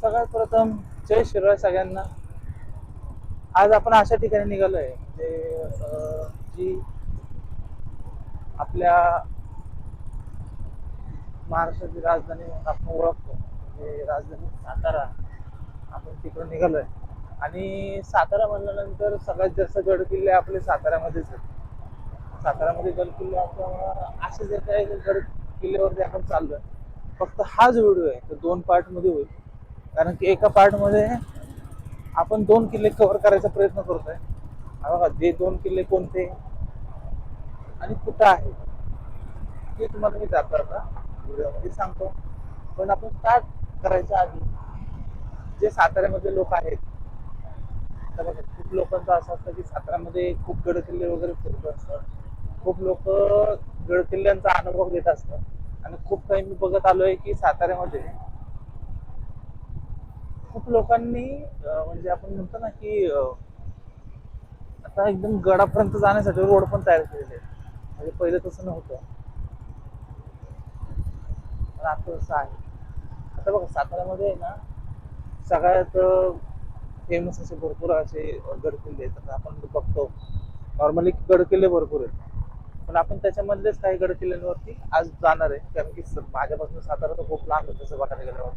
सगळ्यात प्रथम जय शिवराय सगळ्यांना. आज आपण अशा ठिकाणी निघालोय म्हणजे जी आपल्या महाराष्ट्राची राजधानी म्हणून आपण ओळखतो, म्हणजे राजधानी सातारा. आपण तिकडून निघालोय आणि सातारा म्हणल्यानंतर सगळ्यात जास्त गड किल्ले आपले साताऱ्यामध्येच आहेत. साताऱ्यामध्ये गड किल्ले असल्यामुळं असे जे काही गड किल्ल्यावरती आपण चाललोय, फक्त हा जो व्हिडिओ आहे तो 2 पार्ट मध्ये होईल. कारण की एका पार्ट मध्ये आपण 2 किल्ले कव्हर करायचा प्रयत्न करतोय. बघा, ते 2 किल्ले कोणते आणि कुठं आहे ते तुम्हाला मी जाता व्हिडिओमध्ये सांगतो. पण आपण स्टार्ट करायच्या आधी जे साताऱ्यामध्ये लोक आहेत, तर बघा, खूप लोकांचं असं असतं की साताऱ्यामध्ये खूप गड किल्ले वगैरे फिरत असतात. खूप लोक गड किल्ल्यांचा अनुभव घेत असतात आणि खूप काही मी बघत आलोय की साताऱ्यामध्ये खूप लोकांनी म्हणजे आपण म्हणतो ना की आता एकदम गडापर्यंत जाण्यासाठी रोड पण तयार केलेले आहेत. म्हणजे पहिले तसं नव्हतं, पण आता तसं आहे. आता बघा, साताऱ्यामध्ये आहे ना सगळ्यात फेमस असे भरपूर असे गड किल्ले आहेत. आता आपण बघतो नॉर्मली गड किल्ले भरपूर आहेत, पण आपण त्याच्यामधलेच काही गड किल्ल्यांवरती आज जाणार आहे. कारण की माझ्यापासून सातारा तर खूप लांब आहे तसं बघायला गेल्यावर,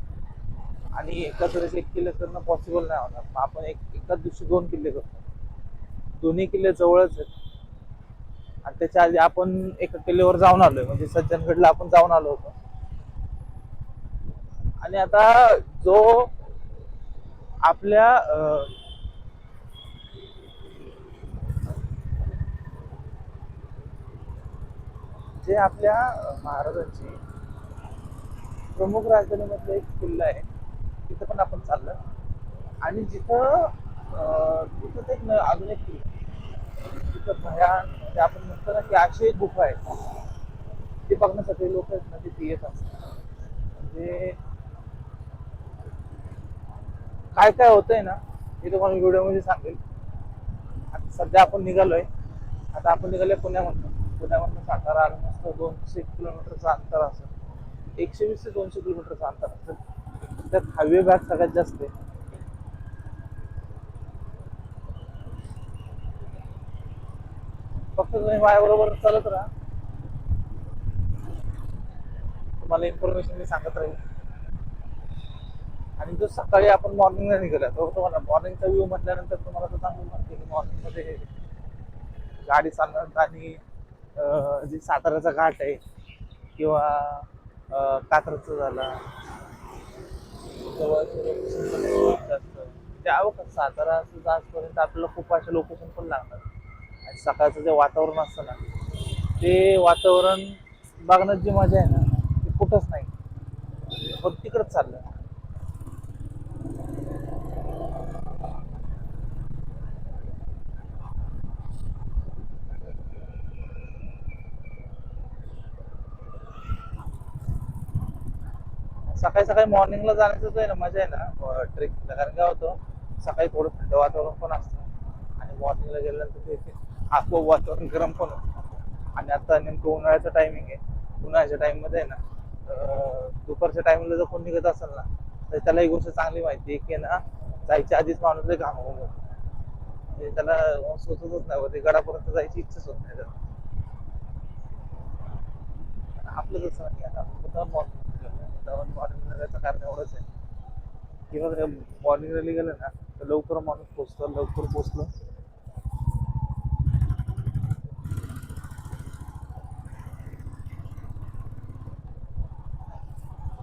आणि एकाच वेळेस 1 किल्ले करणं पॉसिबल नाही होणार. मग आपण एकाच दिवशी 2 किल्ले करतो. दोन्ही किल्ले जवळच आहेत आणि त्याच्या आधी आपण एका किल्ल्यावर जाऊन आलोय, म्हणजे सज्जनगडला आपण जाऊन आलो होतो. आणि आता जो आपल्या जे आपल्या महाराजांची प्रमुख राजधानीमधला एक किल्ला आहे, तिथं पण आपण चाललोय. आणि जिथं तिथं एक अजून एक किल्ला आहे. तिथं भयान म्हणजे आपण म्हणतो ना की अशी एक गुफा आहे, ते बघण्यासाठी लोक आहेत ना तिथे येत असतात. म्हणजे काय काय होतंय ना हे तुम्हाला व्हिडिओमध्ये सांगेल. आता सध्या आपण निघालोय, आता आपण निघालोय पुण्यामधून सातारा आलं नसतं 200 किलोमीटरचं अंतर असेल, 120 ते 200 किलोमीटरचं अंतर असेल. त्यात हायवे भाग सगळ्यात जास्त आहे. फक्त तुम्ही माझ्याबरोबर चालत राहा, तुम्हाला इन्फॉर्मेशन मी सांगत राहील. आणि जो सकाळी आपण मॉर्निंगला निघाला तो तुम्हाला मॉर्निंगचा व्ह्यू म्हटल्यानंतर तुम्हाला तर चांगलं माहिती की मॉर्निंगमध्ये गाडी चालणार आणि जे साताऱ्याचा घाट आहे किंवा कात्रजचं झाला त्या सातारा असं जास्तपर्यंत आपल्याला खूप असे लोकेशन पण लागणार. आणि सकाळचं जे वातावरण असतं ना, ते वातावरण बघण्यात जी मजा आहे ना ती कुठंच नाही, पण तिकडंच चाललं. सकाळी सकाळी मॉर्निंगला जाण्याचं जो आहे ना मजा आहे ना ट्रेकिंगला, कारण काय होतं सकाळी थोडं थंड वातावरण पण असतं आणि मॉर्निंगला गेल्यानंतर ते आपोआप वातावरण गरम पण होतं. आणि आता नेमकं उन्हाळ्याचं टायमिंग आहे. उन्हाळ्याच्या टाइममध्ये आहे ना दुपारच्या टाइमला जर कोण निघत असेल ना, तर त्याला एक गोष्ट चांगली माहिती आहे की ना जायच्या आधीच माणूस लय घामावून जातो. म्हणजे त्याला सुचतच नाही, ते गडापर्यंत जायची इच्छाच होत नाही त्याला. आपलं तसं नाही. आता आपण मॉर्निंगला जायचं कारण एवढंच आहे की बघ, मॉर्निंग रॅली गेलं ना तर लवकर माणूस पोचतो. लवकर पोचलं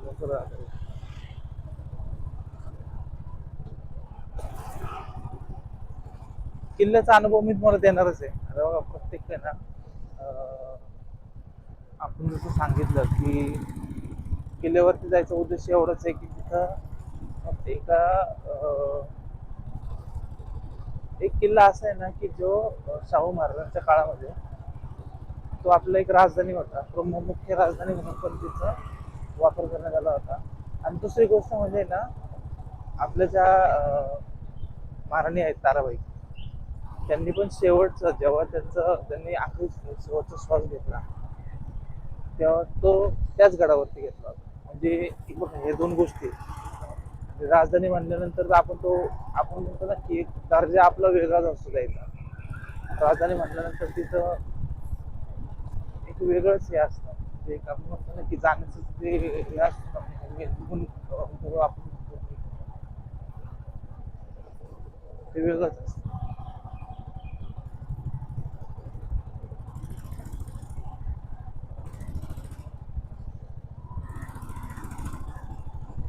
लवकर किल्ल्याचा अनुभव मी तुम्हाला देणारच आहे. आता बघा, प्रत्येक आहे ना आपण जसं सांगितलं की किल्ल्यावरती जायचा उद्देश एवढाच आहे की तिथं एक किल्ला असा आहे ना की जो शाहू महाराजांच्या काळामध्ये तो आपला एक राजधानी होता, मुख्य राजधानी म्हणून पण तिचा वापर करण्यात आला होता. आणि दुसरी गोष्ट म्हणजे ना, आपल्या ज्या महाराणी आहेत ताराबाई, त्यांनी पण शेवटचं जेव्हा त्यांनी आखरी शेवटचा श्वास घेतला तेव्हा तो त्याच गडावरती घेतला होता. म्हणजे हे 2 गोष्टी आहेत. राजधानी म्हणल्यानंतर आपण म्हणतो ना की एक दर्जा आपला वेगळाच असतो त्याचा. राजधानी म्हणल्यानंतर तिथं एक वेगळंच हे असतं, म्हणजे एक आपण म्हणतो ना की जाण्याचं जे हे असतं ना, म्हणजे आपण म्हणतो ते वेगळंच असतं.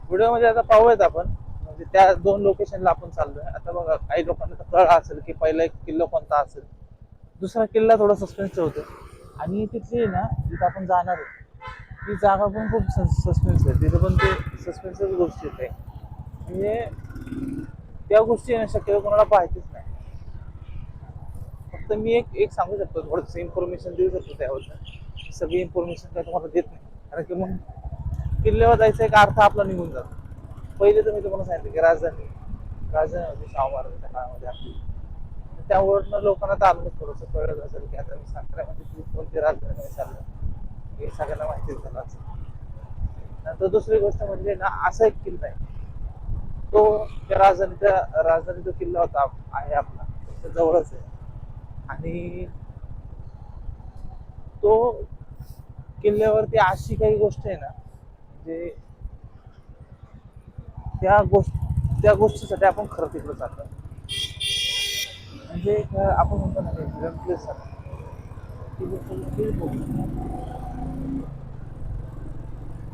व्हिडिओमध्ये आता पाहूयात आपण, म्हणजे त्या दोन लोकेशनला आपण चाललोय. आता बघा, काही लोकांना तर कळलं असेल की पहिला एक किल्ला कोणता असेल, दुसरा किल्ला थोडा सस्पेन्स ठेवतो. आणि तिथली आहे ना, जिथं आपण जाणार आहे ती जागा पण खूप सस्पेन्स आहे. तिथं पण ते सस्पेन्सच गोष्टी आहेत म्हणजे त्या गोष्टी आहे ना, शक्यतो कोणाला पाहायचीच नाही. फक्त मी एक एक सांगू शकतो, थोडंसं इन्फॉर्मेशन देऊ शकतो त्याबद्दल. सगळी इन्फॉर्मेशन काय तुम्हाला देत नाही, कारण की मग किल्ल्यावर जायचा एक अर्थ आपला निघून जातो. पहिले तर मी तुम्हाला सांगितलं की राजधानी होती शाहू महाराजांच्या काळामध्ये आपली. त्यावरनं लोकांना तर अजूनच थोडंसं कळलं असेल की आता मी साताऱ्यामध्ये कोणती राजधानी चाललं, हे सगळ्यांना माहिती झालं असेल. नंतर दुसरी गोष्ट म्हणजे ना, असा एक किल्ला आहे, तो त्या राजधानी जो किल्ला होता आहे आपला, त्या जवळच आहे. आणि तो किल्ल्यावरती अशी काही गोष्ट आहे ना, म्हणजे त्या गोष्टीसाठी आपण खरं तिकडे जातो. म्हणजे आपण म्हणतो ना प्लेस ती गोष्ट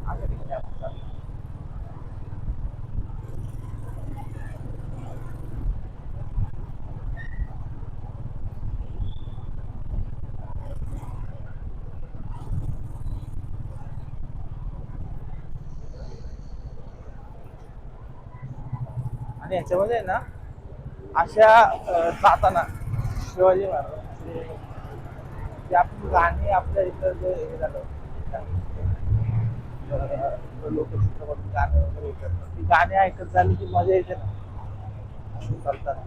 अशा ठिकाणी आपण जातो. आणि याच्यामध्ये ना, अशा जाताना शिवाजी महाराजांचे जे आपण गाणी आपल्या इथं जे हे झालं, लोकचित्रपट गाणं वगैरे येतात, ती गाणी ऐकत झाली की मजा येते ना चालताना,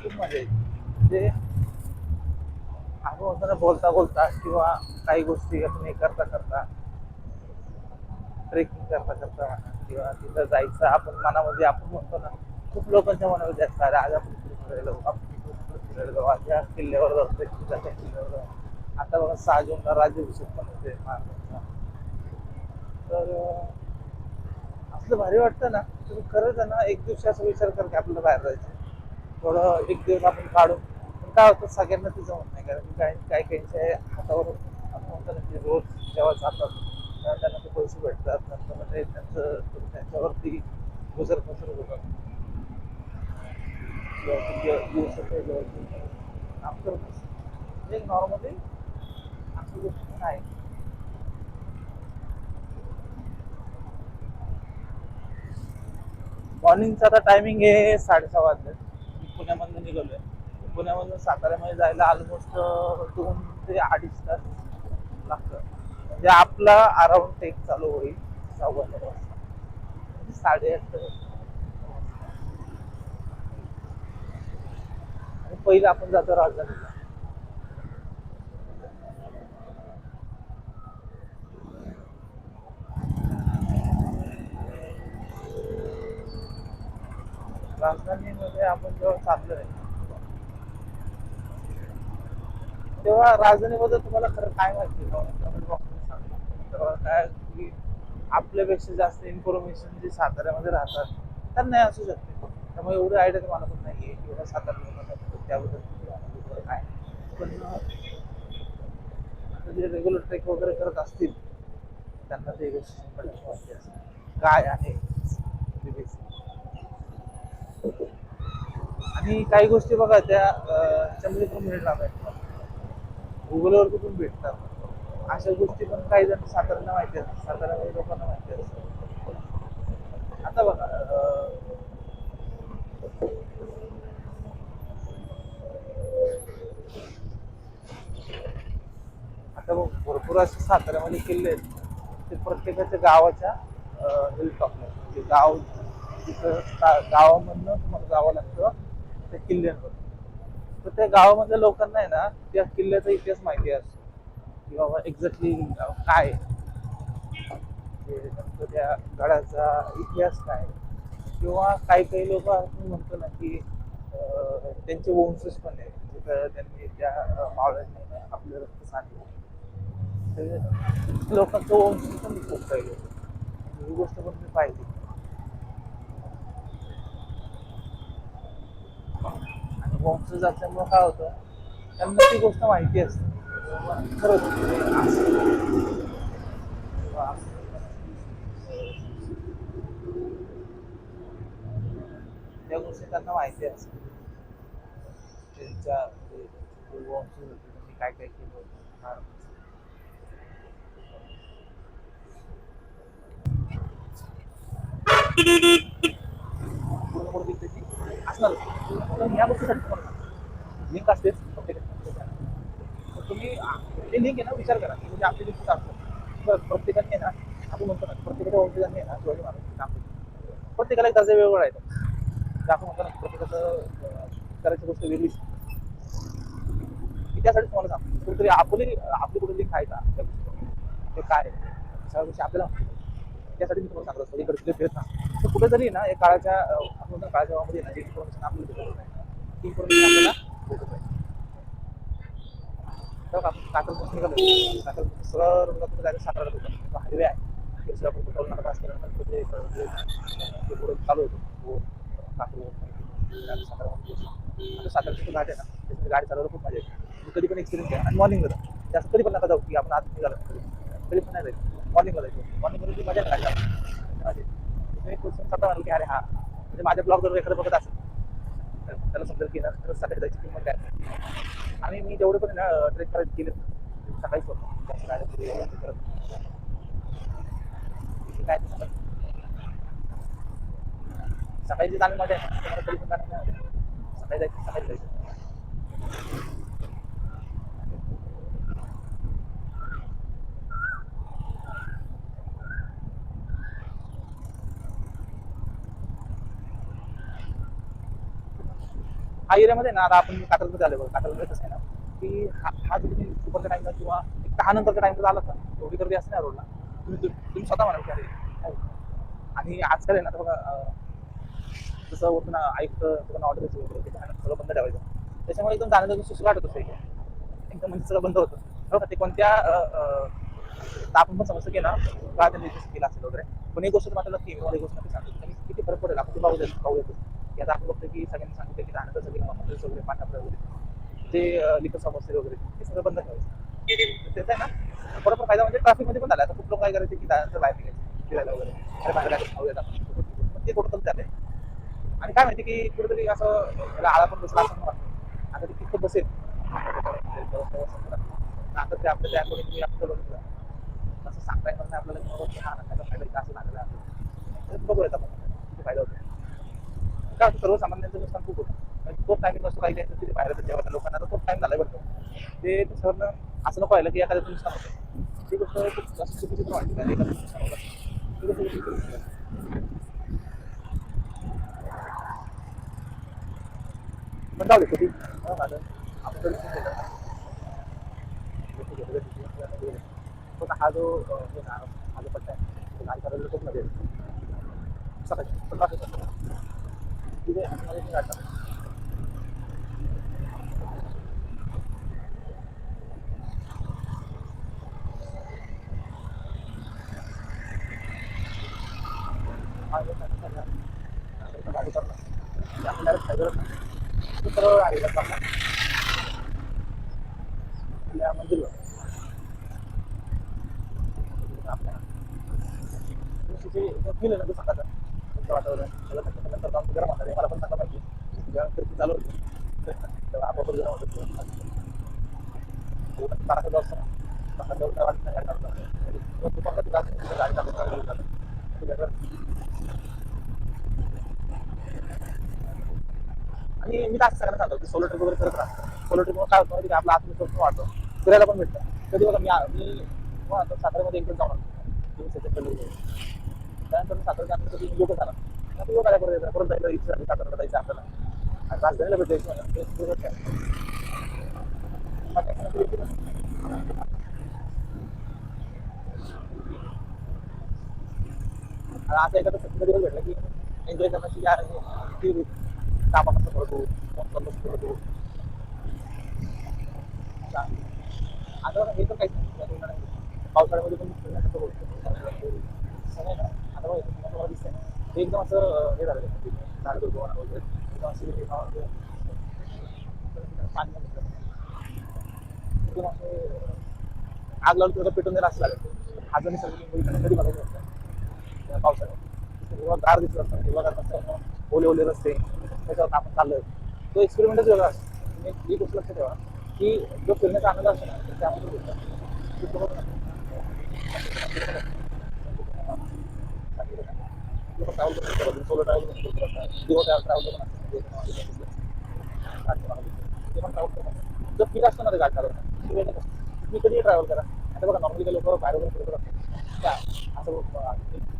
खूप मजा येते. म्हणजे आपण म्हणतो ना, बोलता बोलता किंवा काही गोष्टी आपण हे करता करता, ट्रेकिंग करता करता म्हणा, किंवा तिथं जायचं आपण मनामध्ये आपण म्हणतो ना, खूप लोकांच्या मनामध्ये असतं, अरे आज आपण इकडे फिरायला जाऊ, आपण इकडे फिरायला जाऊ, आज या किल्ल्यावर जाऊ, त्या किल्ल्यावर जाऊ. आता बघा 6 जूनला राज्याभिषेक पण होते महाराजांचा. तर असलं भारी वाटतं ना. तुम्ही खरंच आहे ना, एक दिवशी असा विचार कर की आपल्याला बाहेर जायचं, थोडं एक दिवस आपण काढून. पण काय होतं, सगळ्यांना ते जमत नाही, कारण की काही काहींच्या हातावर आपण म्हणतो ना की रोज जेव्हा जातात तेव्हा त्यांना ते पैसे भेटतात, नंतर म्हणजे त्यांच्यावरती गुजर बसर होतात, किंवा दिवसाच्या काम करत असतात. म्हणजे नॉर्मली अशी गोष्ट नाही. मॉर्निंगचा आता टायमिंग आहे 6:30 वाजले. मी पुण्यामधून निघालोय. पुण्यामधून साताऱ्यामध्ये जायला ऑलमोस्ट 2 ते 2.5 तास लागतं. म्हणजे आपला अराउंड टेक चालू होईल 9:15 वाजता, म्हणजे 8:30 आणि पहिलं आपण जातो राजधानीला. राजधानीमध्ये आपण जेव्हा चाललोय तेव्हा राजधानीबद्दल तुम्हाला खरं काय माहिती आहे, कमेंट बॉक्समध्ये सांगा. तेव्हा काय की आपल्यापेक्षा जास्त इन्फॉर्मेशन जे साताऱ्यामध्ये राहतात त्यांना नाही असू शकते, त्यामुळे एवढी आयडिया तर मला पण नाही आहे की एवढा सातारा लोकांना त्याबद्दल किती अनुभव काय. पण आता जे रेग्युलर ट्रेक वगैरे करत असतील त्यांना ते गोष्टी 100% माहिती असेल काय आहे ते basic. आणि काही गोष्टी बघा त्या ह्याच्यामध्ये पण मिळणार नाही, गुगलवरती पण भेटतात. अशा गोष्टी पण काही जण साताऱ्याला माहिती असतात, साताऱ्यामध्ये लोकांना माहिती असतात. आता बघा आता बघ, भरपूर असे साताऱ्यामध्ये किल्ले आहेत, ते प्रत्येकाच्या गावाच्या हिलटॉपला, म्हणजे गाव तिथं गावामधनं तुम्हाला जावं लागतं त्या किल्ल्यांवर. तर त्या गावामधल्या लोकांना आहे ना, त्या किल्ल्याचा इतिहास माहिती असतो, की बाबा एक्झॅक्टली काय, म्हणजे नेमकं त्या गडाचा इतिहास काय, किंवा काही काही लोक आपण म्हणतो ना की त्यांचे वंशज पण आहे म्हणजे त्यांनी त्या मावळ्यांनी आपलं रक्त सांगितलं लोकांचं वंश पण खूप काही ही गोष्ट पण मी पाहिली आणि वंशज असल्यामुळे काय होतं त्यांना ती गोष्ट माहिती असते खरंच त्या गोष्टी त्यांना माहिती असते त्यांच्या म्हणजे वंशज होते त्यांनी काय काय केलं होतं पूर्ण त्याची असणार पण ह्या गोष्टीसाठी तुम्हाला लिंक असतेच तुम्ही ते लिंक आहे ना विचार करा की म्हणजे आपली लिंक असतं तर प्रत्येकाने ना आपण म्हणतो ना प्रत्येकाच्या वंशजांनी ना शिवाजी महाराज काम केलं प्रत्येकाला एक दर्जा वेगवेगळा येतो म्हणजे आपण म्हणतो ना प्रत्येकाचं करायची गोष्ट वेगळी मी त्यासाठी तुम्हाला सांगतो कुठेतरी आपली कुठे लिंक आहे का ते काय सगळ्या गोष्टी आपल्याला त्यासाठी मी तुम्हाला सांगतो इकडे फिरत ना तर कुठेतरी ना एक काळाच्या आपण म्हणतो काळाच्या मध्ये ना जे इन्फॉर्मेशन आपल्याला भेटत नाही ती इन्फॉर्मेशन आपल्याला भेटत नाही तेव्हा आपण कात्रपासून निघालो कात्रपासून सरळ डायरेक्ट सातारा होतो हायवे आहे आपण टोल नाका असल्यानंतर ते पुढे चालू होतो कात्र सातारा आता सातारा घाट आहे ना त्याच्यामध्ये गाडी चालवलं खूप मजा येते कधी पण एक्सपिरियन्स आहे आणि मॉर्निंगला जास्त कधी पण नका जाऊ की आपण आज निघालो कधी पण नाही जायचं मॉर्निंगला जायचं मॉर्निंगमध्ये ती मजा नाही गाडी तुम्ही एक गोष्ट स्वतः म्हणाल की अरे हा म्हणजे माझ्या ब्लॉग जर एखादं बघत असेल तर त्याला समजेल की ना खरंच सकाळी जायची किंमत काय आणि मी जेवढे पण ना ट्रेक करायला गेले सकाळीच होतो जास्त गाड्या करत काय ते सकाळी जी जाणं मजा आहे ना तुम्हाला कधी पण जाणं नाही सकाळी जायचं सकाळी जायचं हा एरियामध्ये ना आता आपण कात्रमध्ये आलो बघा कात्रमध्ये कसं आहे ना की हा जो तुम्ही दुपारच्या टाइमला किंवा एक 10 नंतरच्या टाइमला आला का एवढी गर्दी असते ना रोडला तुम्ही स्वतः म्हणाल की अरे काय आणि आजकाल आहे ना बघा जसं होतं ना ऐकतं ऑर्डर सगळं बंद ठेवायचं त्याच्यामुळे एकदम जाण्याचं सुसुगाट होतं एकदम म्हणजे सगळं बंद होतं बघा ते कोणत्या आपण पण समजतं की ना का त्यांनी केलं असेल वगैरे पण एक गोष्ट मात्र नक्की मला एक गोष्ट नक्की सांगतो त्यांनी किती फरक पडेल आपण पाहू येतो की आता आपण बघतो की सगळ्यांनी सांगितलं की राहण्याचं सगळे हॉटेल्स वगैरे पाठापडे वगैरे जे लिकर समोसे वगैरे ते सगळं बंद ठेवायचं त्याचा आहे ना बरोबर फायदा म्हणजे ट्रॅफिकमध्ये पण झाला आता खूप लोक काय करायचे की त्यानंतर बाहेर निघायचे फिरायला वगैरे अरे बाहेर खाऊयात आपण ते थोडं कमी झालंय आणि काय माहिती की कुठेतरी असं त्याला आळा पण बसला असं वाटतं आता ते कितकं बसेल आता ते आपल्या त्याकडे आपण बघितलं असं सांगता येणार नाही आपल्याला की हा त्याचा फायदा असं लागला आहे बघूयात आपण किती फायदा होतो काय होतं सर्वसामान्यांचं नुकसान खूप होतं खूप टाइमिंग असतो काही काही तिथे बाहेर जेव्हा लोकांना तर खूप टाइम झाला बरं ते सर असं नको व्हायला की एखाद्याचं नुकसान होतं ती गोष्ट खूप जास्त चुकीची पण वाटते का एखादं नुकसान होतं ती गोष्ट चुकीची आहे. पण जाऊ दे किती झालं आपण तरी खूप केलं पण हा जो हे ना हा जो पट्टा आहे तो गाडी चालवलेला खूप मजा येते सकाळी पण बाकी तिथे आतमध्ये मी गाडी गाडी चालवणार आपल्याला फायदा सरळ आहे आपल्या मंदिरला फील आहे ना तो सकाळचा तुमचं वातावरण सगळं नंतर जाऊन गरम होणार आहे मला पण चांगलं पाहिजे जेव्हा चालू होतं तेव्हा आपोआप गरम होतं ताराचा जो असतो ना गाडी चालू आणि मी असं सगळ्यांना सांगतो की सोलो ट्रिप वगैरे करत राहतो सोलो ट्रिप काय होतं की आपला आत्मविश्वास वाढतो फिरायला पण भेटतं कधी बघा मी साताऱ्यामध्ये एकदम जाऊन त्यानंतर सातारा कधी योग झाला योग काय परत जायला इच्छा झाली सातारा जायचं आपल्याला आणि राजधानीला भेटायचं आता एखादा सुट्टीचा दिवस भेटला की एन्जॉय करण्याची की कामापासून करतो करतो. आता हे तर काहीच नाही पावसाळ्यामध्ये पण फिरण्यासारखं गोष्ट सगळं ना. आता बघा तुम्हाला दिसतंय ते एकदम असं हे झालं झाड वगैरे एकदम अशी पाणी एकदम असं आग लावून थोडं पेटून द्यायला असं लागेल हा जर निसर्ग कधी बघायचं असतं पावसाळ्यात तेव्हा गार दिसत असतं तेव्हा गार असतं ओले ओले रस्ते त्याच्यावर आपण चाललोय तो एक्सपेरिमेंटच वेगळा असतो तुम्ही एक गोष्ट लक्षात ठेवा की जो फिरण्याचा आनंद असतो ना त्यामध्ये ट्रॅव्हल करून सोलो ट्रॅव्हल ते पण ट्रॅव्हल करतात जर फील असतं ना ते गाडी चालवताना तुम्ही कधी ट्रॅव्हल करा आता बघा नॉर्मली लोक बाहेर वगैरे फिरत असतात त्या असं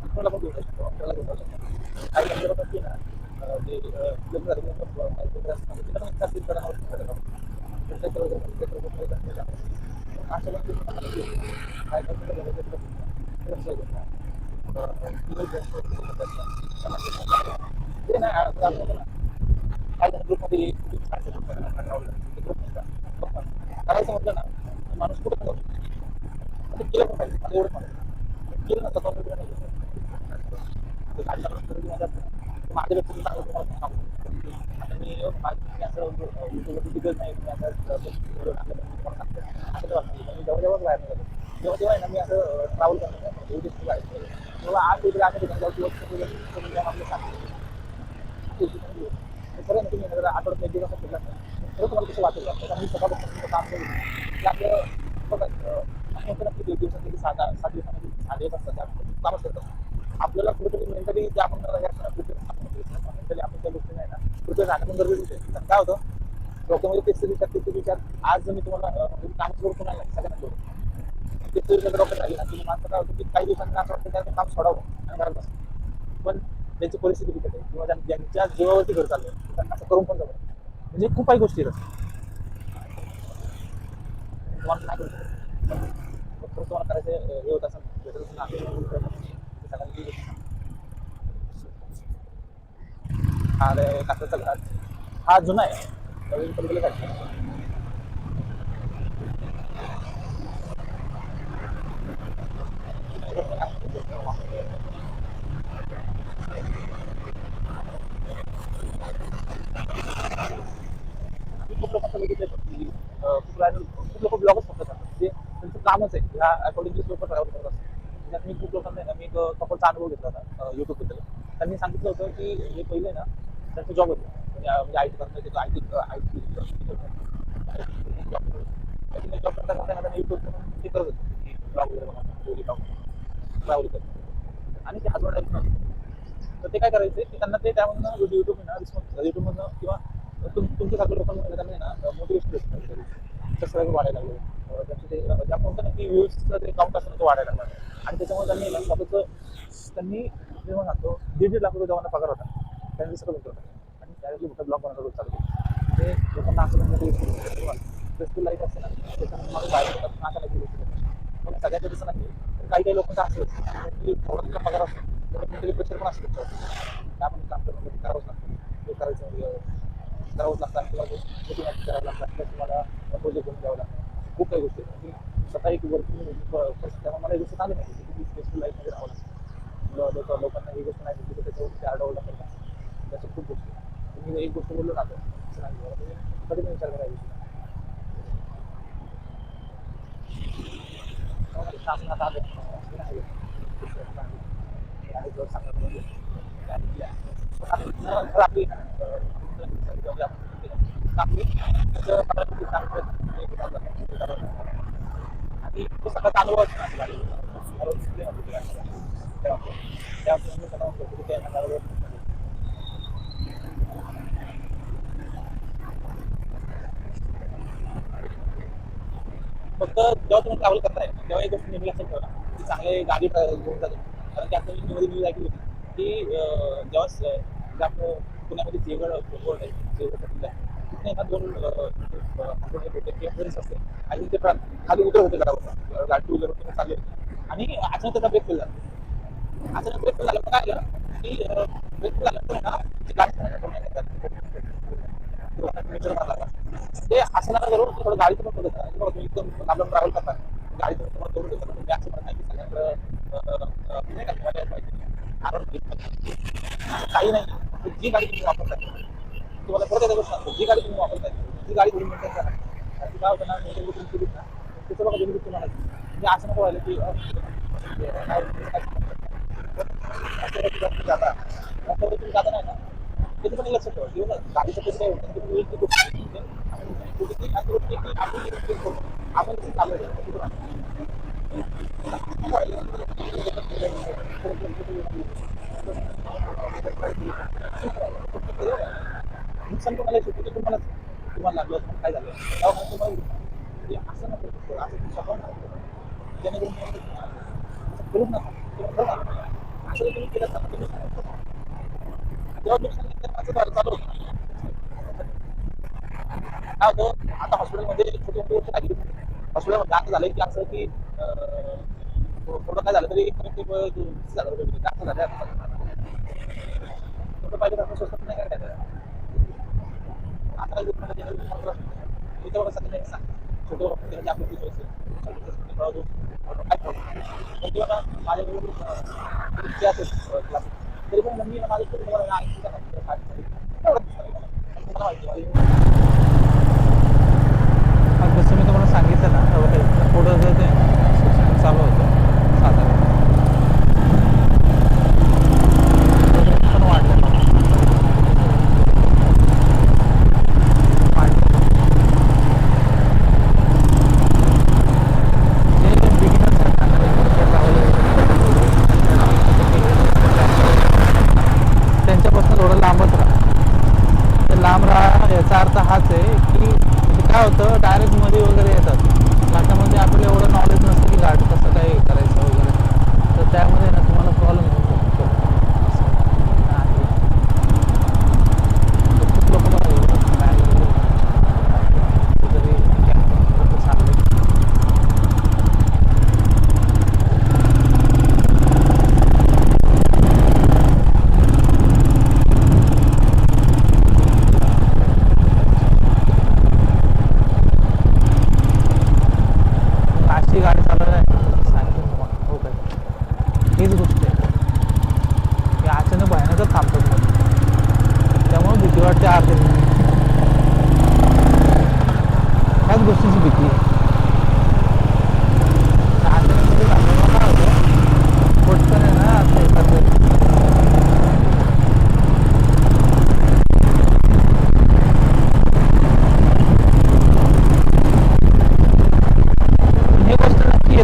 आपल्याला पण घेऊ शकतो आपल्याला घेऊ शकतो काही लोक होतात की ना ते लग्न झाले अशा ते नाही काय ग्रुपमध्ये करायचं म्हटलं ना माणूस कुठं जातो ते केलं पण पाहिजे मला एवढं माहिती केलं नसतं माझ्या व्यक्ती आता मी असं तिकड नाही जेव्हा जेव्हा बाहेर निघालो जेव्हा जेव्हा आहे ना मी असं ट्रॅव्हल करतो तेव्हा आज तिकडे आठ ठिकाणी जाऊ आपलं सांगतो खरं ना तुम्ही आठवड्यात एक दिवस फिरला खरं तुम्हाला कसं वाटेल कारण मी सकाळपासून तुमचं काम करू की आपलं बघा असं होतं ना की दिवसात सात दिवसामध्ये 6 दिवस असतात कामच करतात आपल्याला कुठेतरी मेंटली जे आपण मेंटली आपण त्या गोष्टी नाही ना कुठे राहणं पण गरजेचं आहे काय होतं डोक्यामध्ये तेच विचार आज जर मी तुम्हाला काम करू नाही सगळ्यांना करू तेच विचार डॉक्टर राहिले ना तुम्ही माणसं काय होतं की काही दिवसांनी असं वाटतं त्याचं काम सोडावं आणि घरात बसतं पण त्यांची परिस्थिती बिकट आहे किंवा ज्यांच्या जीवावरती घर चाललंय त्यांना असं करून पण जमत म्हणजे खूप काही गोष्टी आहेत तुम्हाला नाही करू शकत तुम्हाला करायचं हे होत असं सगळ्यांची हा कासाचा घाट हा जुना आहे नवीन पलीकडे घाट खूप लोकांचं बघितलं खूप लोक ब्लॉगच फक्त करतात ते त्यांचं कामच आहे ह्या अकॉर्डिंगली लोक ट्रॅव्हल करत असतात त्यात मी खूप लोकांना मी एक कपलचा अनुभव घेतला होता यूट्यूबबद्दल त्यांनी सांगितलं होतं की हे पहिले ना त्यांचं जॉब होतं म्हणजे आय टी करता आय टी जॉब करता करता यूट्यूब म्हणून ते करत होतं की ब्लॉग वगैरे बनवून ट्रॅव्हल करतात आणि ते हजबंड तर ते काय करायचे की त्यांना ते त्यामधून युट्यूबमधून रिस्पॉन्स युट्यूबमधून किंवा तुमच्यासारख्या लोकांमध्ये त्यांना ना मोटिवेशन सबस्क्राईबर वाढायला लागले त्यांचं ते ज्या म्हणतात ना की व्ह्यूजचं ते काउंट असतं तो वाढायला लागला आणि त्याच्यामुळे त्यांनी ना स्वतःचं त्यांनी जे म्हणतो 1.5 लाख रुपये जेव्हा पगार होता त्यांनी सगळं होतं आणि त्यावेळी मोठं ब्लॉग बनवता रोज चालू ते लोकांना असं म्हणजे स्ट्रेसफुल लाईफ असते ना त्याच्यामध्ये मला बाहेर होतात नाका नाही पण सगळ्यांचं तसं नाही काही काही लोकांचं असं की थोडा पगार असतो तरी प्रेशर पण असतो आपण काम करणं करावंच लागतं ते करायचं करावंच लागतं आणि तुम्हाला करावं लागतं तुम्हाला प्रोजेक्ट करून द्यावं लागतं खूप काही गोष्टी आहेत स्वतः एक वर्किंग त्यामुळे मला ही गोष्ट चालू नाही की स्ट्रेसफुल लाईफमध्ये राहावं लागतं लोकांना ही गोष्ट नाही भेटली तर त्याच्यावरती आरडाओरडा करतात त्याच्या खूप गोष्टी तुम्ही एक गोष्ट बोललो ना कधी पण विचार करायला आपण आता आपली आणि तो सगळ्यात अनुभव फक्त जेव्हा तुम्ही ट्रॅव्हल करताय तेव्हा एक गोष्ट नेहमी लक्षात ठेवा की चांगले गाडी घेऊन जातो कारण त्यात मी न्यूज ऐकली होती की जेव्हा आपलं पुण्यामध्ये सिंहगड बोर्ड आहे सिंहगड तिथे ना 2 फ्रेंड्स असते आणि ते खाली उतर होते गाडी 2 व्हीलर चालले होते आणि अचानक त्याचा ब्रेक फेल झाला अचानक ब्रेक फेल झाला काय झालं की बिलकुल आलं तर ना ते मीटर मारला का ते असं नका करू थोडं गाडीचं पण बघत राहा तुम्ही एकदम आपण ट्रॅव्हल करता गाडीचं पण करू देतो तुम्ही असं म्हणत नाही की सगळ्यांकडे नाही का तुम्हाला पाहिजे आरोग्य काही नाही जी गाडी तुम्ही वापरताय तुम्हाला परत एकदा गोष्ट सांगतो जी गाडी तुम्ही वापरताय ती गाडी थोडी मेंटेन करा कारण ती काय होतं ना मेंटेन तुम्ही केलीत ना त्याचं बघा बेनिफिट तुम्हाला म्हणजे असं नको व्हायला की जाता तुम्ही जाता नाही ना त्याचं पण लक्षात ठेवा किंवा गाडीचं कसं काय होतं तुम्ही एक गोष्ट आपण चालू नुकसान तुम्हाला शेवटी तुम्हाला तुम्हाला लागलं काय झालं तेव्हा तुम्हाला असं नको असं स्वतः जेणेकरून करूच नका असं तुम्ही केलं तर तुम्ही तेव्हा नुकसान चालू होतं काय होतं आता हॉस्पिटलमध्ये छोटी मोठी गोष्ट लागली हॉस्पिटलमध्ये असं झालं की असं की थोडं काय झालं तरी कमीत कमी 20,000 रुपये जास्त झाले पाहिजे आपण स्वस्त नाही काय आता इथं सगळं नाही सांग छोटे म्हणजे आपली फीस किंवा माझ्या तरी पण मम्मी माझं तुम्हाला माहिती जसं मी तुम्हाला सांगितलं ना तेव्हा पुढं जर ते शिक्षण चालू होतं साधारण पण वाढलेलं जे बिगिनर्स त्यांच्यापासून थोडं लांबच राहा ते लांब राहा याचा अर्थ हाच आहे की काय होतं डायरेक्ट मध्ये वगैरे येतात घाटामध्ये आपल्याला एवढं नॉलेज नसतं की घाट कसं काय करायचं वगैरे तर त्यामध्ये ना तुम्हाला प्रॉब्लेम होऊ शकतो खूप लोक गाडी चालवणार सांगितलं तुम्हाला हो काय हीच गोष्ट आहे की अचानक भयानकच थांबतात मग त्यामुळे भीती वाटते अर्धे ह्याच गोष्टीची भीती आहे अचानक थांबल्यामुळे काय होतं पटकन आहे ना असं एखादं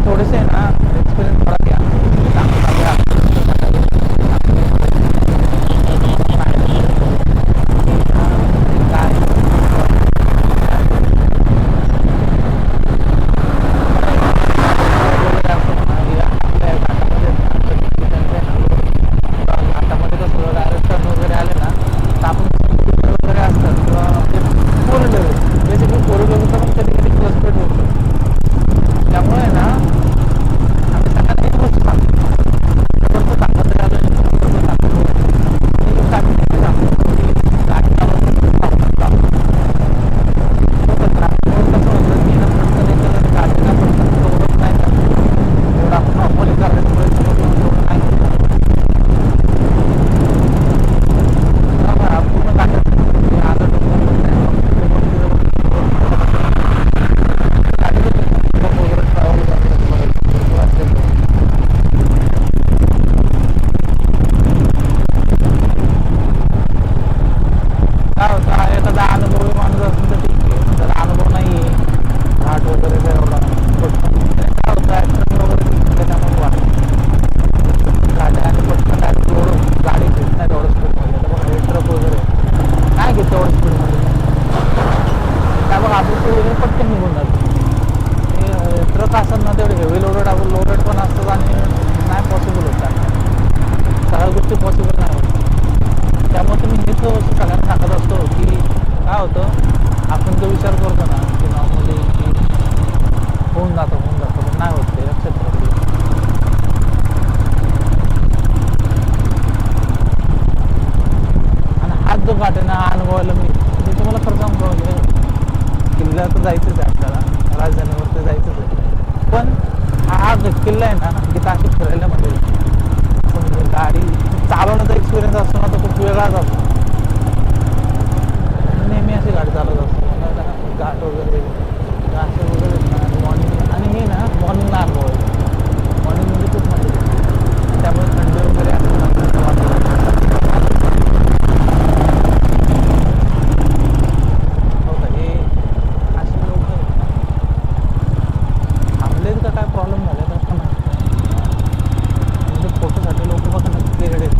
थोडेसे ना एक्सपिरियन्स थोडा घ्या घाटामध्ये कसं डायरेक्ट टर्न वगैरे आले ना तर आपण वगैरे असतात किंवा फोर लेवल बेसिकली फोर लेवलचा पण कधी कधी क्लच पेट होतो त्यामुळे ना आम्ही सगळ्यांना एक गोष्ट सांगतो सांगत राहिलो जो घाट आहे ना अनुभवायला मी म्हणजे तुम्हाला खरं सांगू म्हणजे किल्ला तर जायचंच आहे आपल्याला, राजधानीवर तर जायचंच आहे, पण हा जो किल्ला आहे ना तिथं अशी फिरायला मध्ये म्हणजे गाडी चालवण्याचा एक्सपिरियन्स असतो ना तो खूप वेगळाच असतो. नेहमी अशी गाडी चालवत असतो मला घाट वगैरे असे वगैरे ना मॉर्निंग, आणि हे ना मॉर्निंगला अनुभव आहे. मॉर्निंगमध्ये खूप मजा येते, त्यामुळे थंडी वगैरे असते ना वातावरण. हो का, हे असे लोक आहेत ना थांबलेत का काय प्रॉब्लेम झाले तर पण म्हणजे फोटोसाठी लोक बघा ना किती येडे आहेत.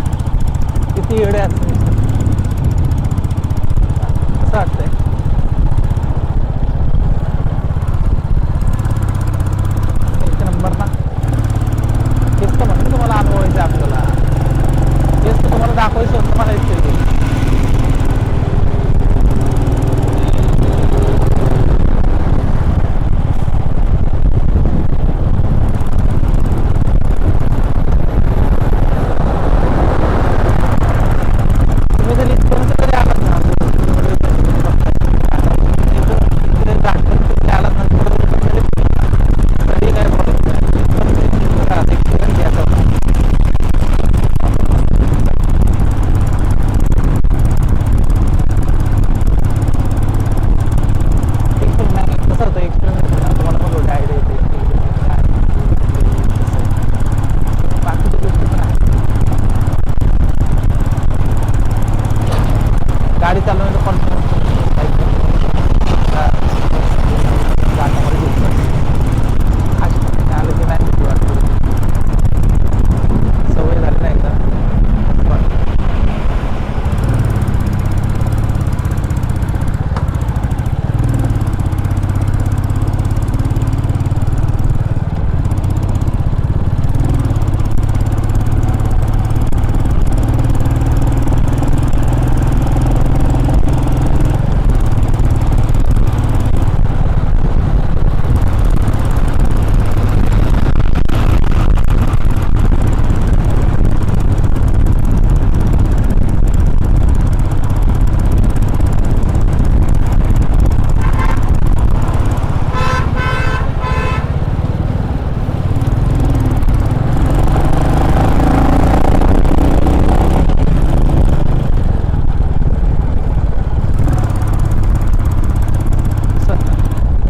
किती येडे असते असं वाटतंय. एक नंबर ना, तेच तर म्हणतो तुम्हाला अनुभवायचं आहे आपल्याला, तेच तर तुम्हाला दाखवायचं होतं मला इथे. तुम्ही जर इथपर्यंत जरी आलात ना इकडे घाटपर्यंत आलात ना थोडं तरी काय प्रॉब्लेम नाही. इथपर्यंत एक्सपिरियन्स घ्यायचा होता. नाही कसं होतं एक्सपिरियन्स तुम्हाला पण थोडी आयडिया येते बाकीच्या गोष्टी पण आहे. गाडी चालवण्याचा कॉन्फिडन्स घाटामध्ये घेतलं अशी आलं की नाही भीती वाटते, सवय झाली नाही का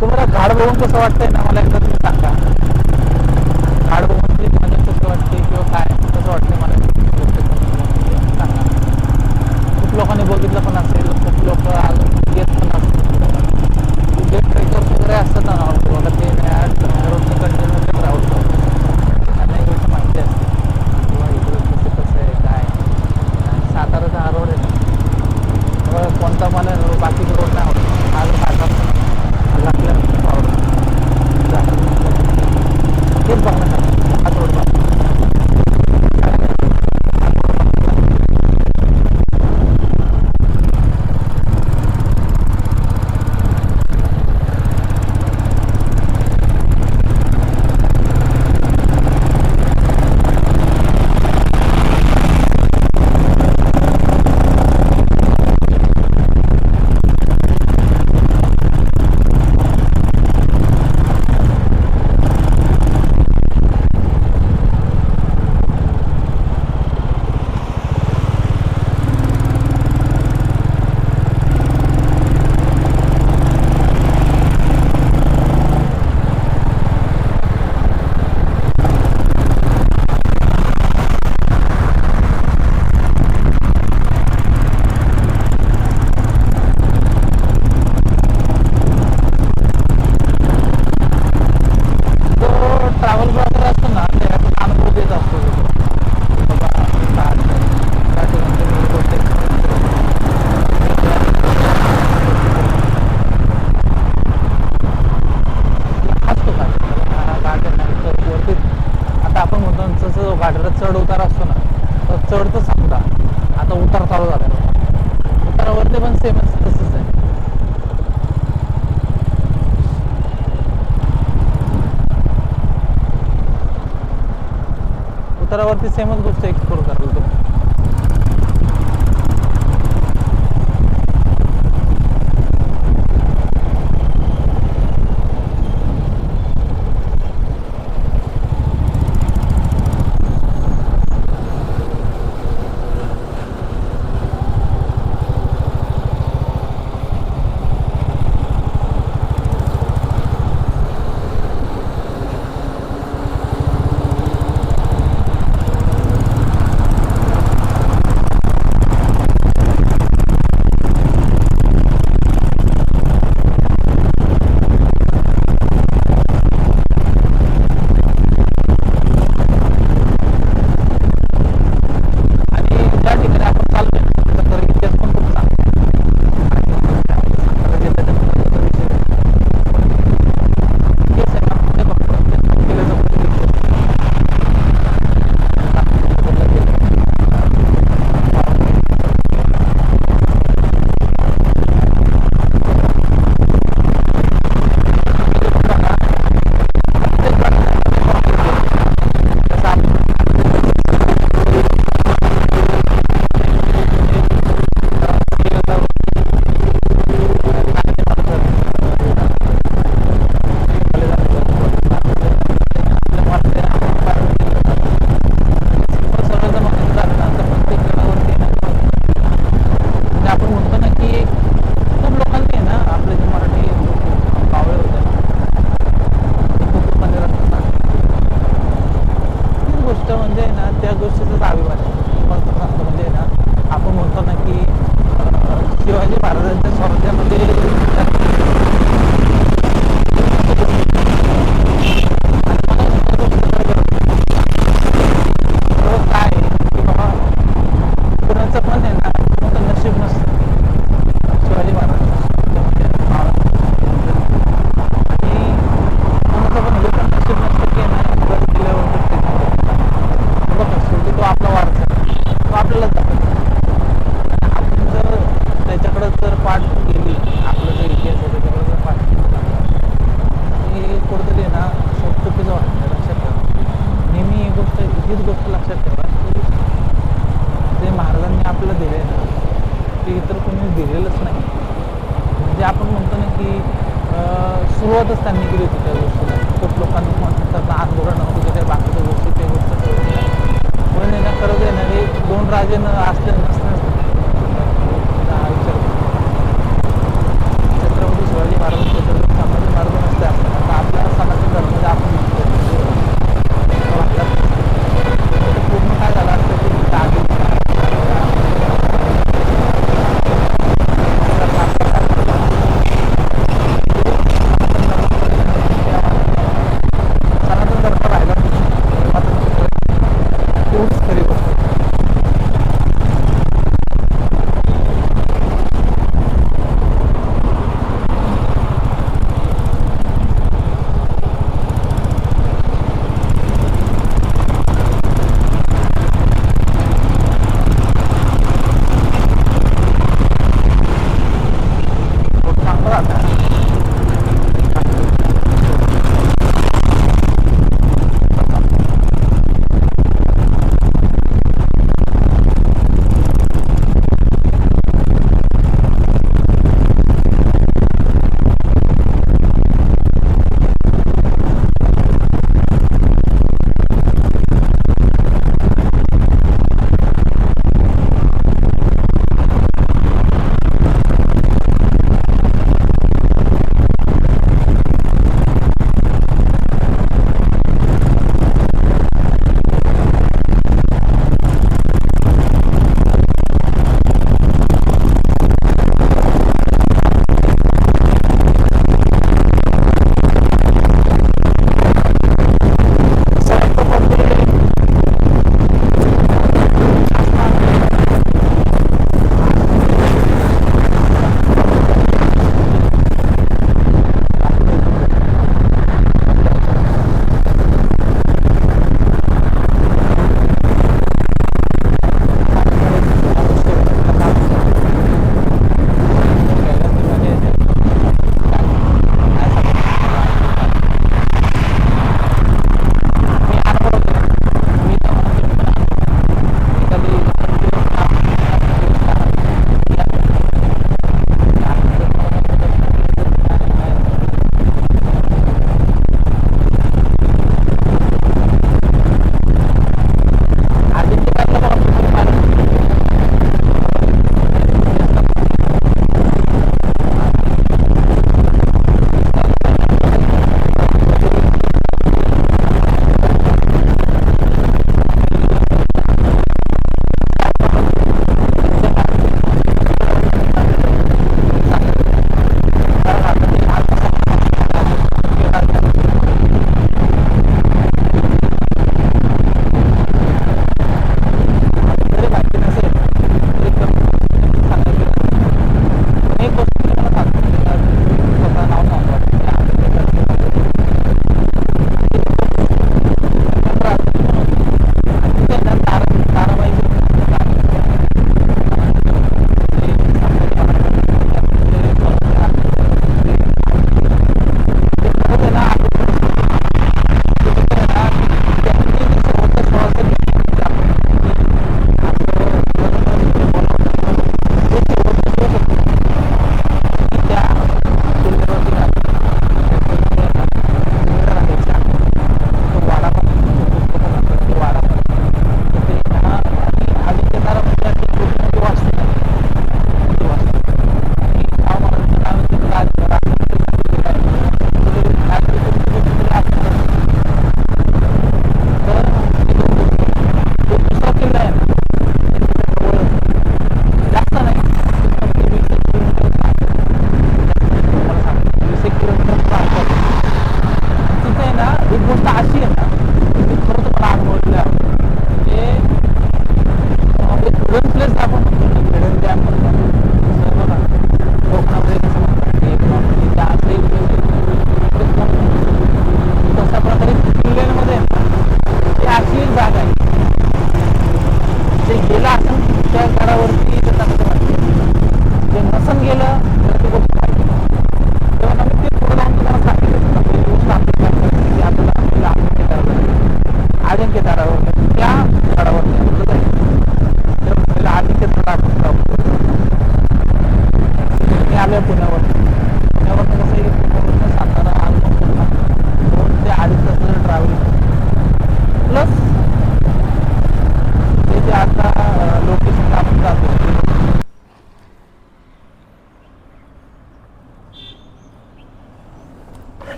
तुम्हाला झाड बघून कसं वाटतंय ना मला एकदा तुम्ही सांगा. झाड बघून तरी माझ्या कसं वाटते किंवा काय कसं वाटतंय मला सांगा. खूप लोकांनी बघितलं पण असेल, खूप लोक येत पण असतील, जे ट्रेकर्स वगैरे असतात ना बघा ते रोडच्या कंटेनरमध्ये राहतो त्यांना एक गोष्ट माहिती असते किंवा इकडं कसं कसं आहे काय. साताराचा हा रोड आहे ना कोणता मला बाकीचा रोड नाही आवडत, हा जो घाटात आपल्याला खूप आवडतं. तेच बघण्यासाठी हाच रोड बघ. चढ उतार असतो ना तर चढ तर समजा आता उतार चालू झाला उतारावरती पण सेमच तसंच आहे. उतारावरती सेमच गोष्ट एक्सप्लोर करायला तुम्ही. शिवाजी महाराजांच्या स्वराज्यामध्ये काय आहे की बाबा कुणाचं पण आहे ना मोठं नशीब नसतं शिवाजी महाराजांचं आणि कोणाचं पण हे पण नशीब नसतं की नाही गड किल्ल्यावर बघा शेवटी तो आपला वारसा तो आपल्याला आपण जर त्याच्याकडे जर पाठ केली आपलं जो इतिहास आहे त्याच्याकडे जर पाठ केला हे कुठेतरी ना चुकीचं वाटतं. लक्षात ठेवा नेहमी हीच गोष्ट लक्षात ठेवा की जे महाराजांनी आपल्याला दिले ना ते इतर कोणी दिलेलंच नाही. म्हणजे आपण म्हणतो ना की सुरुवातच त्यांनी केली होती त्या गोष्टीला. खूप लोकांनी म्हणतात आंदोलन नव्हतं त्या बाकीच्या गोष्टी त्या गोष्ट पण ना खरंच आहे ना हे दोन राजे असले नसते छत्रपती शिवाजी महाराज छत्रपती संभाजी महाराज नसते असताना तर आपल्या सनातन धर्मामध्ये आपण पूर्ण काय झालं असतं की आधी सनातन धर्म राहिला तेवढीच खरी गोष्ट.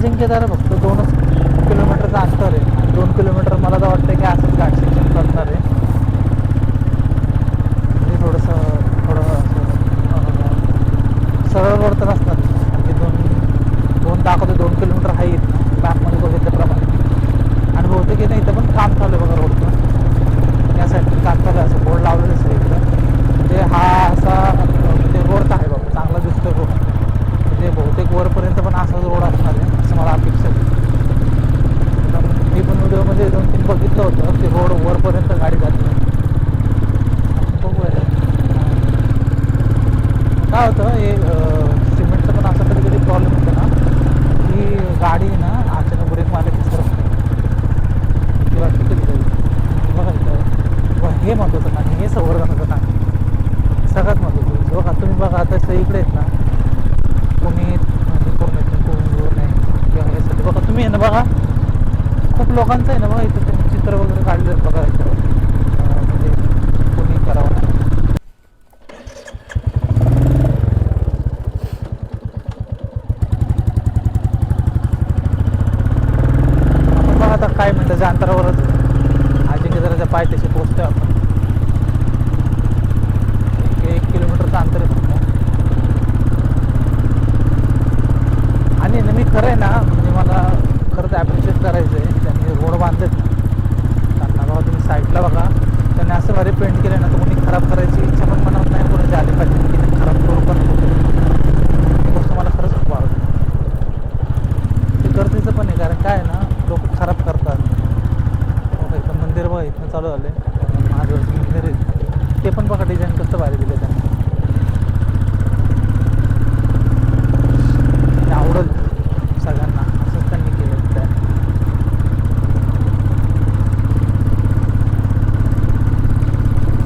अजिंक्यतारा फक्त 2 किलोमीटरचं अंतर आहे आणि 2 किलोमीटर मला तर वाटतं की असंच घाट सेक्शन करणार आहे. म्हणजे थोडं सरळ रोड तर असणार आणि दोन दाखवते 2 किलोमीटर आहे इथं मॅपमध्ये बघितल्याप्रमाणे. आणि बहुतेक आहे ना इथं पण काम चालू आहे बघा रोडचं. या साईडला काम चालू आहे, असं बोर्ड लावलेलं आहे इकडं. म्हणजे हा असा म्हणजे रोड आहे बाबा, चांगला दिसतो रोड. म्हणजे बहुतेक वरपर्यंत पण असाच रोड असणार आहे असं मला अपेक्षा आहे. मी पण व्हिडिओमध्ये 2-3 बघितलं होतं की रोड वरपर्यंत गाडी जाते. बघूया काय होतं. हे सिमेंटचं पण असं कधी कधी प्रॉब्लेम होतो ना की गाडी ना अचानक ब्रेक मारले की सरकते किंवा कधी बघा इथं हे महत्त्वाचं नाही, हे संवर्धनाचं नाही सगळ्यात महत्त्वाचं. बघा तुम्ही बघा आता इकडे आहेत ना कोणी करून येत नाही किंवा यासाठी बघा तुम्ही आहे ना बघा खूप लोकांचं आहे ना बघा इथं ते चित्र वगैरे काढले बघा म्हणजे कोणी करावं नाही. बघा आता काय मिनिटाच्या अंतरावरच अजिंक्यताराच्या पायथ्याशी पोहोचतोय आपण. 1 किलोमीटरचं अंतर आहे फक्त. आणि मी खरं आहे ना म्हणजे मला खरंच ॲप्रिशिएट करायचं आहे त्यांनी रोड बांधलेत ना त्यांना. बघा तुम्ही साईडला बघा त्यांनी असं भारी पेंट केलं ना तर कोणी खराब करायची इच्छा पण मनात नाही, कोणाची आली पाहिजे की ते खराब करू पण ही गोष्ट मला खरंच खूप आवडते. ते गरजेचं पण आहे कारण काय आहे ना लोक खराब करतात. बघा इथं मंदिर बघा इथनं चालू झालं आहे महादेवाचं मंदिर आहे ते पण बघा डिझाईन कसं भारी दिलं त्यांनी. ते आवडेल सगळ्यांना असंच त्यांनी केलं त्या.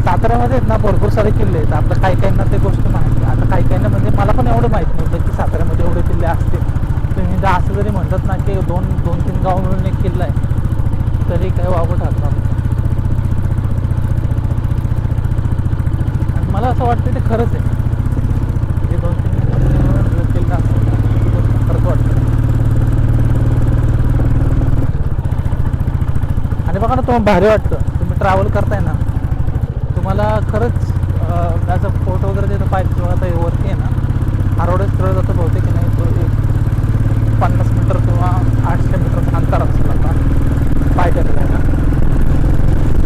साताऱ्यामध्ये आहेत ना भरपूर सारे किल्ले आहेत. आपलं काही काहींना ते गोष्ट माहिती. आता काही काहींना म्हणजे मला पण एवढं माहीत नव्हतं की साताऱ्यामध्ये एवढे किल्ले असतील. तुम्ही जर असं जरी म्हणतात ना की 2-3 गाव मिळून एक किल्ला आहे तरी काही वावं ठरणार नाही. आणि मला असं वाटतं ते खरंच आहे हे 2-3 किल्ला असतो खरंच वाटतं. आणि बघा ना तुम्हाला भारी वाटतं तुम्ही ट्रॅव्हल करताय ना तुम्हाला खरंच त्याचा फोटो वगैरे देतं पाहिजे. जेव्हा आता वरती आहे ना हा रोडच सरळ जातो बहुतेक नाही तो 50 मीटर किंवा 800 मीटरचं अंतर असेल आता पायथ्याला आहे ना.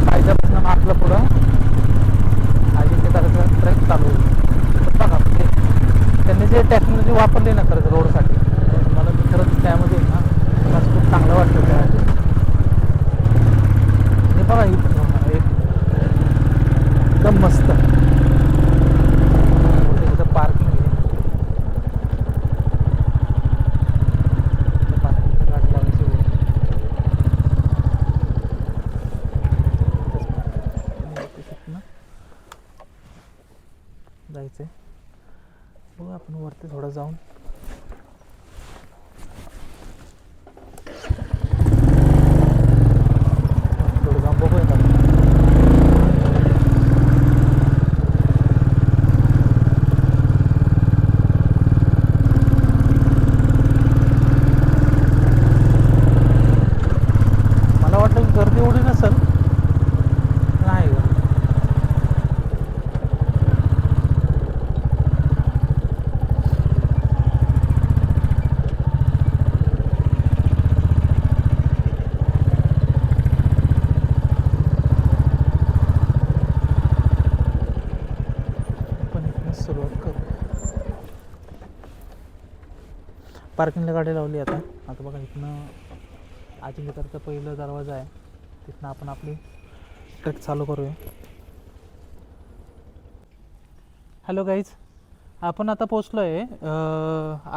पायथ्यापासून आपलं पुढं अजिंक्यताराचा ट्रेक चालू होईल. बघा त्यांनी जे टेक्नॉलॉजी वापरली ना खरंच रोडसाठी मला खरंच त्यामध्ये ना मला खूप चांगलं वाटतं त्यासाठी. हे बघा एकदम मस्त इथं पार्किंग आहे. पार्किंगला गाडी लावायची जायचं आहे. बघू आपण वरती थोडं जाऊन बघूया का. मला वाटतं गर्दी एवढी नसेल नाही का. सुरुवात करू. पार्किंगला गाडी लावली आता. आता बघा इथनं अजिंक्यताराचा पहिला दरवाजा आहे तिथनं आपण आपली ट्रेक चालू करूया. हॅलो गाईज आपण आता पोचलो आहे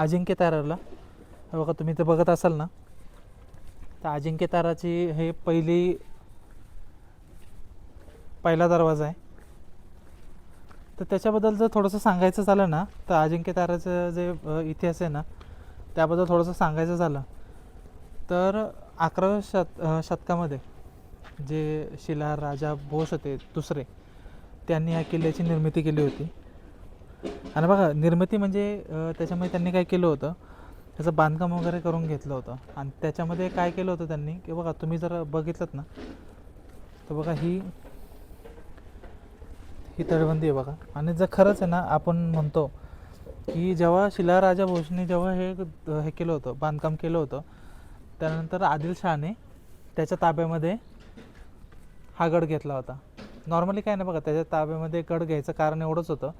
अजिंक्यताराला. बघा तुम्ही ते बघत असाल ना तर अजिंक्यताराची हे पहिला दरवाजा आहे. तर त्याच्याबद्दल जर थोडंसं सांगायचं झालं ना तर अजिंक्यताराचं जे इतिहास आहे ना त्याबद्दल थोडंसं सांगायचं झालं तर 11व्या शतकामध्ये जे शिलाहार राजा भोस होते दुसरे त्यांनी या किल्ल्याची निर्मिती केली होती. आणि बघा निर्मिती म्हणजे त्याच्यामध्ये त्यांनी काय केलं होतं त्याचं बांधकाम वगैरे करून घेतलं होतं. आणि त्याच्यामध्ये काय केलं होतं त्यांनी की बघा, तुम्ही जर बघितलं ना तर बघा ही तटबंदी आहे बघा. आणि जर खरंच आहे ना, आपण म्हणतो की जेव्हा शिलाराजा भोसने जेव्हा हे केलं होतं, बांधकाम केलं होतं, त्यानंतर आदिलशहाने त्याच्या ताब्यामध्ये हा गड घेतला होता. नॉर्मली काय नाही बघा, त्याच्या ताब्यामध्ये गड घ्यायचं कारण एवढंच होतं,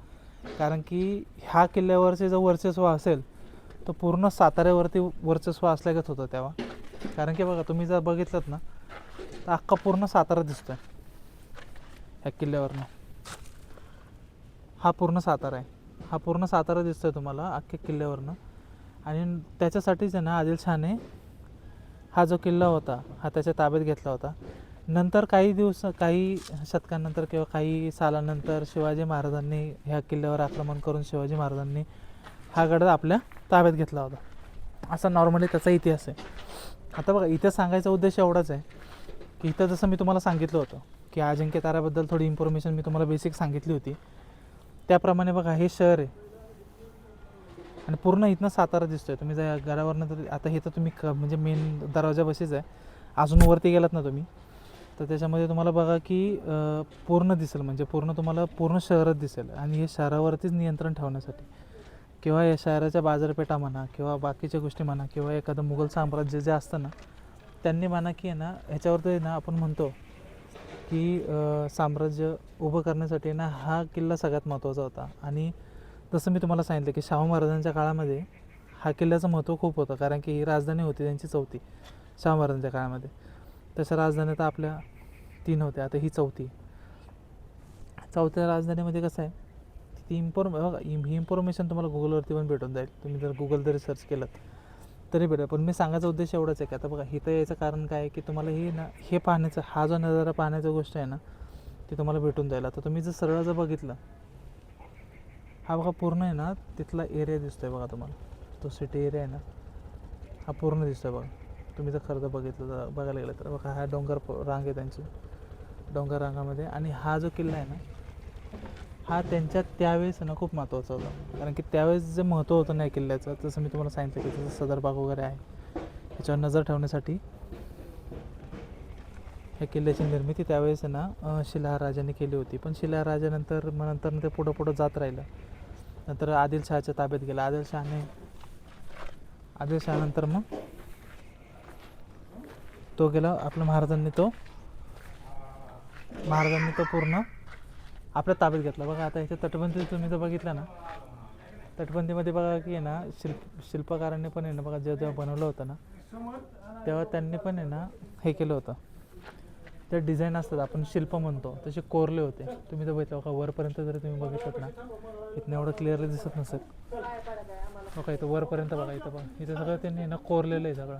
कारण की ह्या किल्ल्यावरचे जो वर्चस्व असेल तो पूर्ण साताऱ्यावरती वर्चस्व असल्यागत होतं तेव्हा. कारण की बघा, तुम्ही जर बघितलं ना तर अख्खा पूर्ण सातारा दिसतोय ह्या किल्ल्यावरनं. हा पूर्ण सातारा आहे, हा पूर्ण सातारा दिसतोय तुम्हाला अख्ख्या किल्ल्यावरनं. आणि त्याच्यासाठीच आहे ना आदिलशहाने हा जो किल्ला होता हा त्याच्या ताब्यात घेतला होता. नंतर काही शतकांनंतर किंवा काही सालानंतर शिवाजी महाराजांनी ह्या किल्ल्यावर आक्रमण करून शिवाजी महाराजांनी हा गड आपल्या ताब्यात घेतला होता. असा नॉर्मली त्याचा इतिहास आहे. आता बघा, इतिहास सांगायचा उद्देश एवढाच आहे की इथं जसं मी तुम्हाला सांगितलं होतं की अजिंक्य ताऱ्याबद्दल थोडी इन्फॉर्मेशन मी तुम्हाला बेसिक सांगितली होती, त्याप्रमाणे बघा हे शहर आहे आणि पूर्ण इथनं सातारा दिसतोय. तुम्ही जर गडावरनं तर आता हे तर तुम्ही म्हणजे मेन दरवाजा बशीच आहे, अजून वरती गेलात ना तुम्ही तर त्याच्यामध्ये तुम्हाला बघा की पूर्ण दिसेल, म्हणजे पूर्ण तुम्हाला पूर्ण शहरच दिसेल. आणि हे शहरावरतीच नियंत्रण ठेवण्यासाठी किंवा या शहराच्या बाजारपेठा म्हणा किंवा बाकीच्या गोष्टी म्हणा किंवा एखादं मुघल साम्राज्य जे असतं ना, त्यांनी म्हणा की आहे ना ह्याच्यावरती ना आपण म्हणतो की साम्राज्य उभं करण्यासाठी ना हा किल्ला सगळ्यात महत्त्वाचा होता. आणि जसं मी तुम्हाला सांगितलं की शाहू महाराजांच्या काळामध्ये हा किल्ल्याचं महत्त्व खूप होतं, कारण की ही राजधानी होती त्यांची चौथी शाहू महाराजांच्या काळामध्ये. तशा राजधान्या तर आपल्या 3 होत्या, आता ही चौथ्या राजधानीमध्ये कसं आहे ती ही इन्फॉर्मेशन तुम्हाला गुगलवरती पण भेटून जाईल. तुम्ही जर गुगल जरी सर्च केलं तरी भेटेल. पण मी सांगायचा उद्देश एवढाच आहे की आता बघा, इथं यायचं कारण काय आहे की तुम्हाला हे पाहण्याचं, हा जो नजारा पाहण्याचा गोष्ट आहे ना ती तुम्हाला भेटून जाईल. आता तुम्ही जर सरळ जर बघितलं, हा बघा पूर्ण आहे ना तिथला एरिया दिसतोय बघा तुम्हाला, तो सिटी एरिया आहे ना हा पूर्ण दिसतोय बघा. तुम्ही जर खरं तर बघायला गेलं तर बघा, हा डोंगर रांग आहे त्यांची, डोंगर रांगामध्ये. आणि हा जो किल्ला आहे ना हा त्यांच्या त्यावेळेस ना खूप महत्त्वाचा होता, कारण की त्यावेळेस जे महत्त्व होतं ना या किल्ल्याचं, जसं मी तुम्हाला सांगितलं की जसं सदरबाग वगैरे आहे याच्यावर नजर ठेवण्यासाठी ह्या किल्ल्याची निर्मिती त्यावेळेस आहे ना शिलाहाराजांनी केली होती. पण शिलाहाराजानंतर नंतर ते पुढं जात राहिलं. नंतर आदिलशहाच्या ताब्यात गेला. आदिलशहानंतर मग तो गेला, आपल्या महाराजांनी तो पूर्ण आपल्या ताब्यात घेतला. बघा आता ह्याच्या तटबंदी तुम्ही जर बघितलं ना, तटबंदीमध्ये बघा की आहे ना शिल्पकारांनी पण आहे ना बघा, जेव्हा बनवलं होतं ना तेव्हा त्यांनी पण आहे ना हे केलं होतं, ते डिझाईन असतात आपण शिल्प म्हणतो तसे कोरले होते. तुम्ही जर बघितलं बघा वरपर्यंत जर तुम्ही बघितलं ना, इथनं एवढं क्लिअरली दिसत नसेल बघा, इथं वरपर्यंत बघा, इथं सगळं त्यांनी ना कोरलेलं आहे सगळं.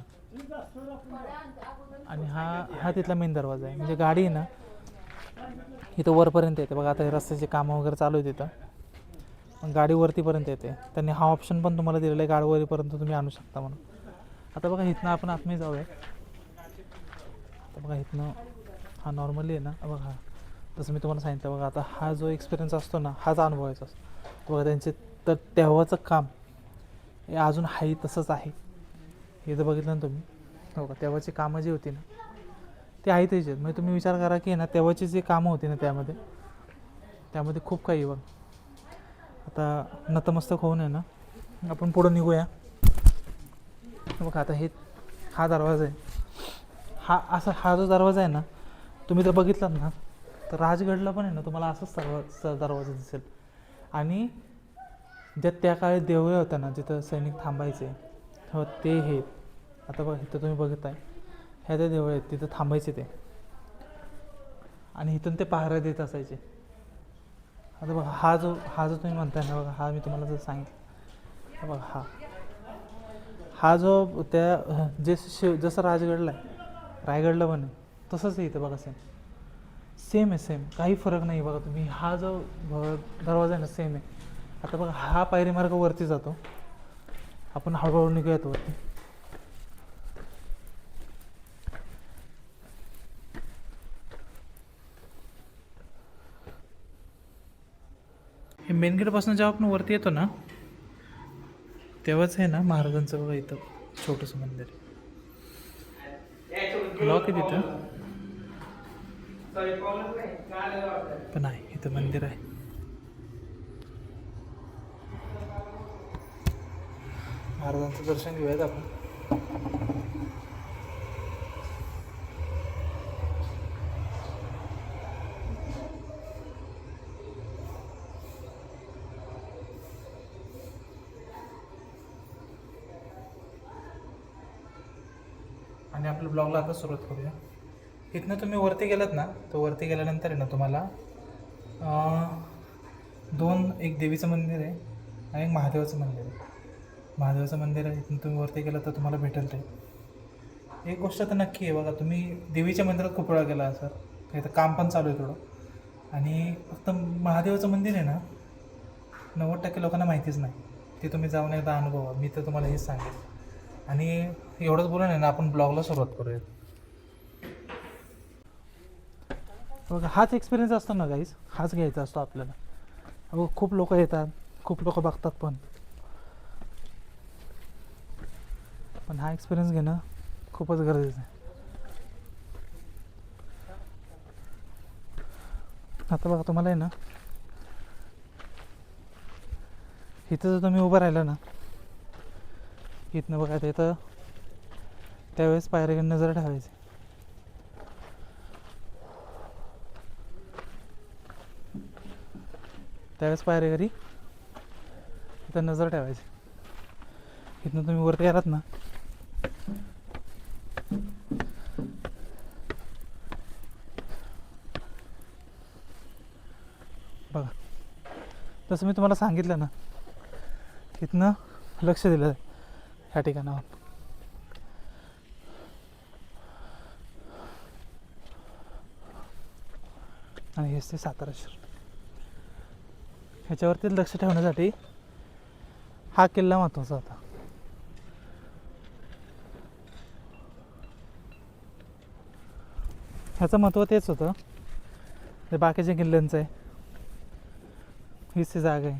आणि हा तिथला मेन दरवाजा आहे, म्हणजे गाडी आहे ना इथं वरपर्यंत येते बघा. आता हे रस्त्याचे कामं वगैरे चालू आहे तिथं, पण गाडी वरतीपर्यंत येते. त्यांनी हा ऑप्शन पण तुम्हाला दिलेला आहे, गाडी वरपर्यंत तुम्ही आणू शकता म्हणून. आता बघा इथनं आपण आतमध्ये जाऊया. आता बघा इथनं हा नॉर्मली आहे ना बघा, जसं मी तुम्हाला सांगितलं बघा, आता हा जो एक्सपिरियन्स असतो ना हाच अनुभवायचा असतो बघा. त्यांचे तर तेव्हाचं काम हे अजून आहे तसंच आहे. हे जर बघितलं ना तुम्ही हो का, तेव्हाची कामं जी होती ना ती आहे त्याच्यात. म्हणजे तुम्ही विचार करा की ना तेव्हाची जी कामं होती ना त्यामध्ये खूप काही बघ. आता नतमस्तक होऊन आहे ना आपण पुढं निघूया. बघा आता हा दरवाजा आहे, हा जो दरवाजा आहे ना तुम्ही जर बघितलात ना तर राजगडला पण आहे ना तुम्हाला असंच दरवाजा दिसेल. आणि ज्या त्या काळी देवळे होत्या ना जिथं सैनिक थांबायचे हो ते हे आता बघा इथं तुम्ही बघताय ह्या त्या देवळे आहेत तिथं थांबायचे ते, आणि इथून ते पहारा देत असायचे. आता बघा हा जो तुम्ही म्हणताय ना बघा, हा मी तुम्हाला जर सांगितलं बघा, हा जो त्या जसं राजगडला आहे रायगडला पण आहे तसंच आहे इथं बघा. सेम आहे, सेम काही फरक नाही बघा. तुम्ही हा जो दरवाजा आहे ना सेम आहे. आता बघा हा पायरी मार्ग वरती जातो, आपण हळूहळू निघूयात वरती. हे मेन गेटपासून जेव्हा आपण वरती येतो ना तेव्हाच आहे ना महाराजांचं बघा इथं छोटंसं मंदिर लॉक आहे तिथं, पण आहे इथं मंदिर आहे. महाराजांचं दर्शन घेऊयात आपण. आणि आपल्या ब्लॉगला आता सुरुवात करूया. इथनं तुम्ही वरती गेलात ना, तर वरती गेल्यानंतर आहे ना तुम्हाला एक देवीचं मंदिर आहे आणि एक महादेवाचं मंदिर आहे. महादेवाचं मंदिर आहे, इथून तुम्ही वरती गेलात तर तुम्हाला भेटेल ते. एक गोष्ट तर नक्की आहे बघा, तुम्ही देवीच्या मंदिरात खूप वेळा गेला सर, इथं काम पण चालू आहे थोडं. आणि फक्त महादेवाचं मंदिर आहे ना 90% लोकांना माहितीच नाही. ते तुम्ही जाऊन एकदा अनुभवा. मी तर तुम्हाला हेच सांगेन. आणि एवढंच बोलून आहे ना आपण ब्लॉगला सुरुवात करूयात. बघा हाच एक्सपिरियन्स असतो ना गाईज, हाच घ्यायचा असतो आपल्याला. अहो खूप लोक येतात, खूप लोक बघतात, पण हा एक्सपिरियन्स घेणं खूपच गरजेचं आहे. आता बघा तुम्हाला आहे ना इथं जर तुम्ही उभं राहिला ना, इथनं बघा इथं त्यावेळेस पायऱ्याकडे नजर ठेवायची. त्यावेळेस पायऱ्याकडे इथं नजर ठेवायची. इथनं तुम्ही वरती गेलात ना, बघा तसं मी तुम्हाला सांगितलं ना, इथनं लक्ष दिलं आहे ह्या ठिकाणावर. आणि हेच ते सातारा शहर. ह्याच्यावरती लक्ष ठेवण्यासाठी हा किल्ला महत्त्वाचा होता. ह्याचं महत्त्व तेच होतं ते बाकीच्या किल्ल्यांचं आहे. हीच ती जागा आहे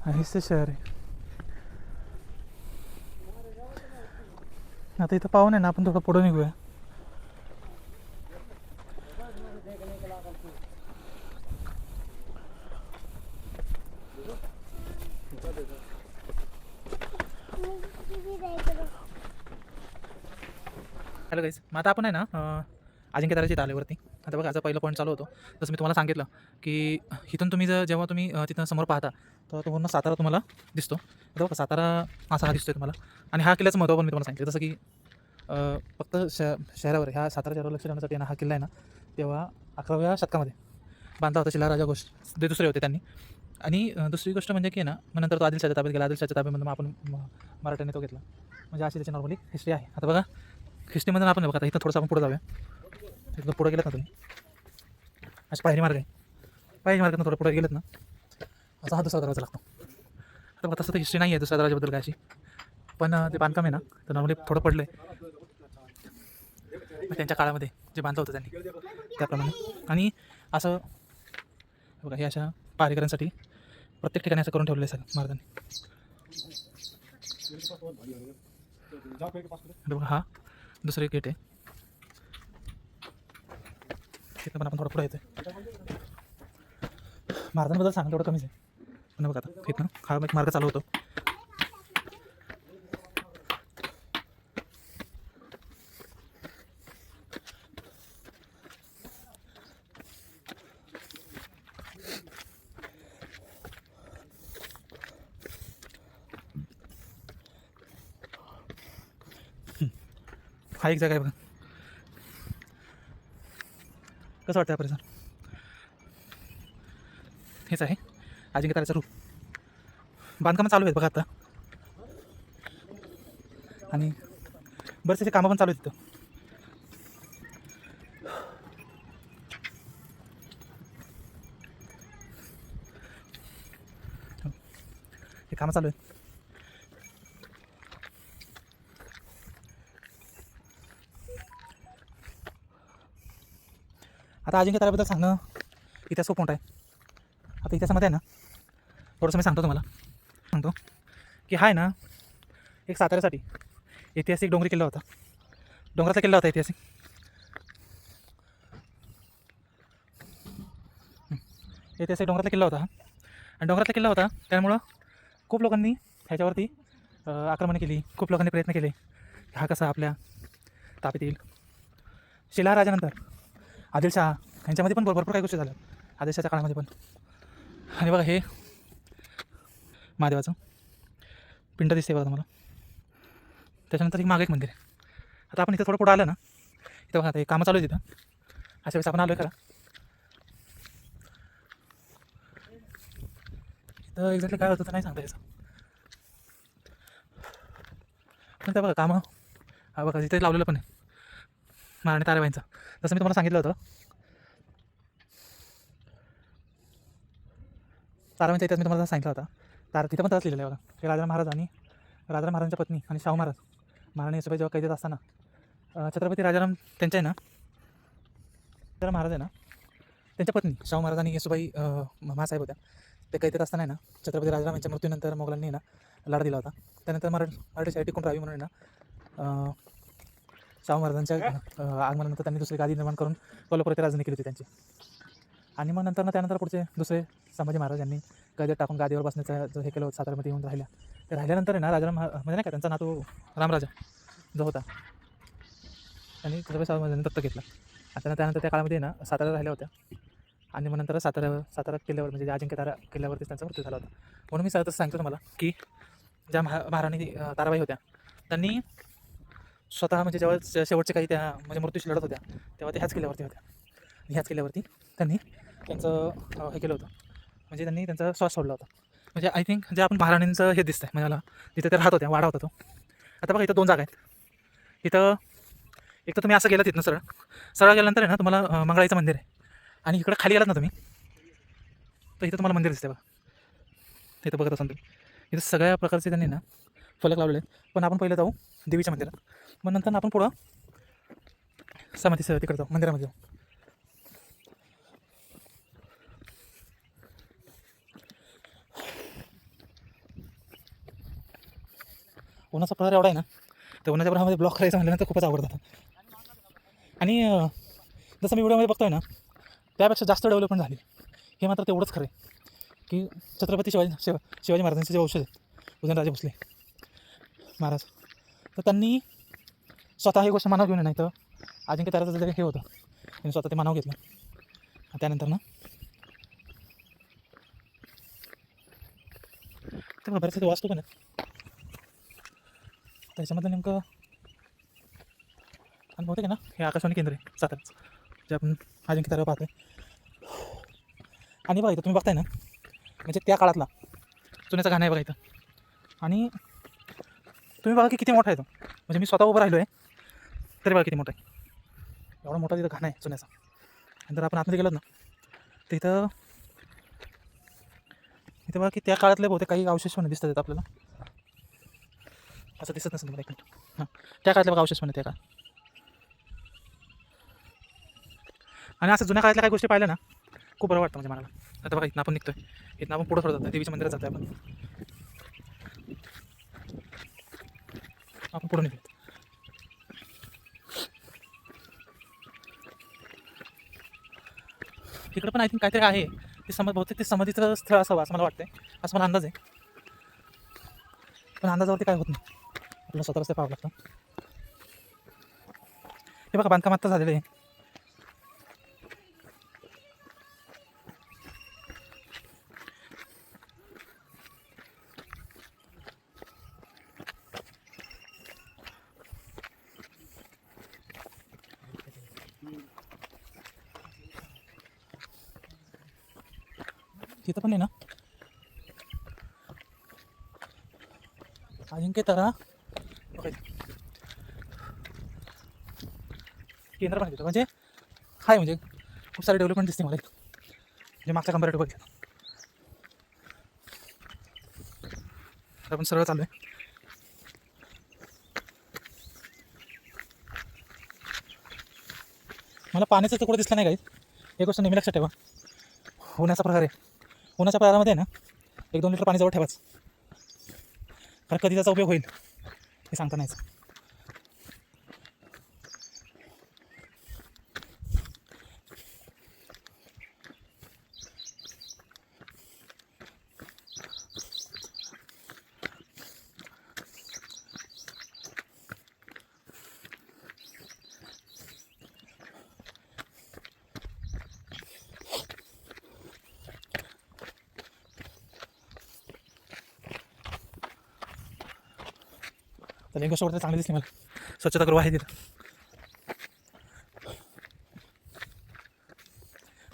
आणि हीच ते शहर आहे. आता इथं पाहून आहे ना आपण थोडं पुढं निघूया. हॅलो गाईज, मग आता आपण आहे ना अजिंक्यताराच्या इथं आल्यावरती. आता बघा, आता पहिलं पॉईंट चालू होतो जसं मी तुम्हाला सांगितलं की इथून तुम्ही जेव्हा तुम्ही तिथं समोर पाहता तर पूर्ण सातारा तुम्हाला दिसतो. आता बघा सातारा असा हा दिसतोय तुम्हाला. आणि हा किल्ल्याचं महत्त्व पण मी तुम्हाला सांगितलं, जसं की फक्त शहरावर ह्या सातारा शहरावर लक्ष ठेवण्यासाठी ना हा किल्ला आहे ना तेव्हा 11व्या शतकामध्ये बांधला होता. शिलाराजा घोष ते दुसरे होते त्यांनी. आणि दुसरी गोष्ट म्हणजे की ना मग नंतर तो आदिलशाच्या ताब्यात गेला. आदिलशाच्या ताब्यामधून मग आपण मराठ्याने तो घेतला. म्हणजे अशी त्याची नॉर्मली हिस्ट्री आहे. आता बघा हिस्ट्रीमध्ये आपण बघा, आता इथं थोडंसं आपण पुढे जाऊया. इथं पुढे गेलात ना तुम्ही, अशी पायरी मार्ग आहे. पायरी मार्गातून थोडं पुढे गेलेत ना असा हा दुसरा दरवाजा लागतो. आता बघा तसं तर हिस्ट्री नाही आहे दुसऱ्या दरवाजाबद्दल काय अशी, पण ते बांधकाम आहे ना तर नॉर्मली थोडं पडलं आहे त्यांच्या काळामध्ये जे बांधलं होतं त्यांनी त्याप्रमाणे. आणि असं बघा हे अशा पारेकरांसाठी प्रत्येक ठिकाणी असं करून ठेवलेलं आहे सगळं महाराजांनी. बघा हा दुसरं एक गेट आहे. तिथं पण आपण थोडं पुढे येतो. महाराजांबद्दल सांगा तेवढं कमीच आहे. पण बघा आता इथनं हा एक मार्ग चालू होतो. हा एक जागा आहे बघा. कसं वाटतं परिसर? हेच आहे अजिंक्यताराचं रूप. बांधकामं चालू आहेत बघा आता. आणि बरेचसे कामं पण चालू आहेत तिथं. हे कामं चालू आहेत. आता अजिंक्यताराबद्दल सांगणं इतिहास खूप मोठा आहे. आता इतिहासामध्ये आहे ना थोडंसं मी सांगतो तुम्हाला. की हा आहे ना एक साताऱ्यासाठी ऐतिहासिक डोंगरी किल्ला होता. डोंगराचा किल्ला होता ऐतिहासिक. ऐतिहासिक डोंगरातला किल्ला होता हा. आणि डोंगरातला किल्ला होता त्यामुळं खूप लोकांनी ह्याच्यावरती आक्रमण केली. खूप लोकांनी प्रयत्न केले हा कसा आपल्या ताब्यात येईल. शिलाहार राजानंतर आदिलशहा यांच्यामध्ये पण भरपूर काही गोष्टी झाल्या आदिलशहाच्या काळामध्ये पण. आणि बघा हे महादेवाचं पिंड दिसते बघा तुम्हाला. त्याच्यानंतर एक मागे एक मंदिर आहे. आता आपण इथं थोडं पुढं आलं ना, इथं बघा आता हे कामं चालू आहे तिथं. अशा वेळेस आपण आलो आहे खरं. इथं एक्झॅक्टली काय होतं तर नाही सांगता यायचं. पण त्या बघा कामं हा बघा तिथे लावलेलं पण आहे महाराणी ताराबाईंचं. जसं मी तुम्हाला सांगितलं होतं ताराबाईंच्या इतिहास मी तुम्हाला सांगितलं होता. तिथं पण तसंच लिहिलेलं आहे बघा. हे राजाराम महाराज आणि राजाराम महाराजांच्या पत्नी आणि शाहू महाराज महाराणी येसुबाई जेव्हा कैदेत असताना छत्रपती राजाराम त्यांच्या आहे ना राजाराम महाराज आहे ना त्यांच्या पत्नी शाहू महाराज आणि येसुबाई महासाहेब होत्या. ते कैदेत असताना आहे ना छत्रपती राजाराम यांच्या मृत्यूनंतर मोगलांनी ना लढा दिला होता. त्यानंतर मराठी शाही टिकून राहावी म्हणून ना शाहू महाराजांच्या आगमनानंतर त्यांनी दुसरी गादी निर्माण करून कोल्हापूर येथे राजधानी केली होती त्यांची. आणि मग नंतर त्यानंतर पुढचे दुसरे संभाजी महाराज यांनी कैदेत टाकून गादीवर बसण्याचं जो हे केलं होतं साताऱ्यामध्ये येऊन राहिल्या. ते राहिल्यानंतर आहे ना राजाराम म्हणजे नाही का त्यांचा नातू रामराजा जो होता त्यांनी छत्रपती शाहू महाराजांनी दत्तक घेतला. आणि त्यानंतर त्या काळामध्ये ना साताऱ्याला राहिल्या होत्या. आणि मग नंतर सातारा किल्ल्यावर म्हणजे अजिंक्यतारा किल्ल्यावरतीच त्यांचा मृत्यू झाला होता. म्हणून मी तसं सांगतो तुम्हाला की ज्या महाराणी ताराबाई होत्या त्यांनी स्वतः म्हणजे जेव्हा शेवटचे काही त्या म्हणजे मृत्यूशी लढत होत्या तेव्हा ते ह्याच किल्ल्यावरती होत्या. ह्याच किल्ल्यावरती त्यांनी त्यांचं हे केलं होतं म्हणजे त्यांनी त्यांचा श्वास सोडला होता. म्हणजे आय थिंक जे आपण महाराणींचं हे दिसतं आहे म्हणजे मला तिथे ते राहत होत्या वाडा होता तो. आता बघा इथं 2 जागा आहेत. इथं एक तर तुम्ही असं गेलात तिथनं सरळ गेल्यानंतर आहे ना तुम्हाला मंगळाईचं मंदिर आहे. आणि इकडं खाली गेलात ना तुम्ही तर इथं तुम्हाला मंदिर दिसते बघा. इथं बघत असाल तुम्ही इथं सगळ्या प्रकारचे त्यांनी ना फलक लावलेले आहेत. पण आपण पहिलं जाऊ देवीच्या मंदिरात मग नंतर आपण पुढं समाधीचं तिकडं जाऊ मंदिरामध्ये जाऊ. उन्हाचा प्रकार एवढा आहे ना तर उन्हाच्या प्रमाणामध्ये ब्लॉक करायचं म्हटल्यानंतर खूपच आवडतं. आणि जसं मी व्हिडिओमध्ये बघतोय ना त्यापेक्षा जास्त डेव्हलपमेंट झाली हे मात्र तेवढंच खरं आहे की छत्रपती शिवाजी महाराजांचे जे वंशज आहेत उदयनराजे भोसले महाराज तर त्यांनी स्वतः ही गोष्ट मानाव घेऊन नाही तर अजिंक्यताराचं जे हे होतं त्यांनी स्वतः ते मानाव घेतलं. त्यानंतर ना ते बऱ्याच वाचतो पण त्याच्यामधलं नेमकं आणि बहुतेक आहे ना हे आकाशवाणी केंद्र आहे साताराचं जे आपण अजिंक्यतारा पाहतोय. आणि बघा इथं तुम्ही बघताय ना म्हणजे त्या काळातला जुन्याचा गाणं आहे बघा इथं. आणि तुम्ही बघा की किती मोठा आहे तो म्हणजे मी स्वतः उभं राहिलो आहे तरी बघा किती मोठा आहे. एवढा मोठा तिथं गाणं आहे जुन्याचा. आणि जर आपण आतमध्ये गेलो ना तर इथं बघा की त्या काळातले बहुतेक काही अवशेष पण दिसतात आपल्याला. असं दिसत नसेल मला एक मिनिट. हां त्या काळातले बघा अवशेष पण त्या का. आणि असं जुन्या काळातल्या काही गोष्टी पाहिल्या ना खूप बरं वाटतं म्हणजे मला. आता बघा इथं आपण निघतोय इथं आपण पुढं थोडं जातो देवीच्या मंदिरात जातोय आपण पुढं निघतो. तिकडं पण आय थिंक काहीतरी आहे ते बहुतेक ते समाधीचं स्थळ असावं असं मला वाटतंय असं मला अंदाज आहे. पण अंदाजावरती काय होत नाही आपल्याला स्वतःच ते पाहावं लागतं. हे बघा बांधकाम आत्ता झालेलं आहे. तिथं पण आहे ना अजिंक्यतारा केंद्र पण तिथं म्हणजे हाय म्हणजे खूप सारे डेव्हलपमेंट दिसते मला म्हणजे मागच्या कंपॅरेटिव्ह बघितलं. आपण सरळ चालू आहे. मला पाण्याचं तुकडं दिसलं नाही काही एक गोष्ट नेहमी लक्षात ठेवा. उन्हाचा प्रकार आहे उन्हाच्या प्रकारामध्ये ना 1-2 लिटर पाणी जवळ ठेवाच कारण कधी त्याचा उपयोग होईल हे सांगता नाहीच. तर एक गोष्ट वाटतं चांगली दिसली मला, स्वच्छतागृह आहे तिथं.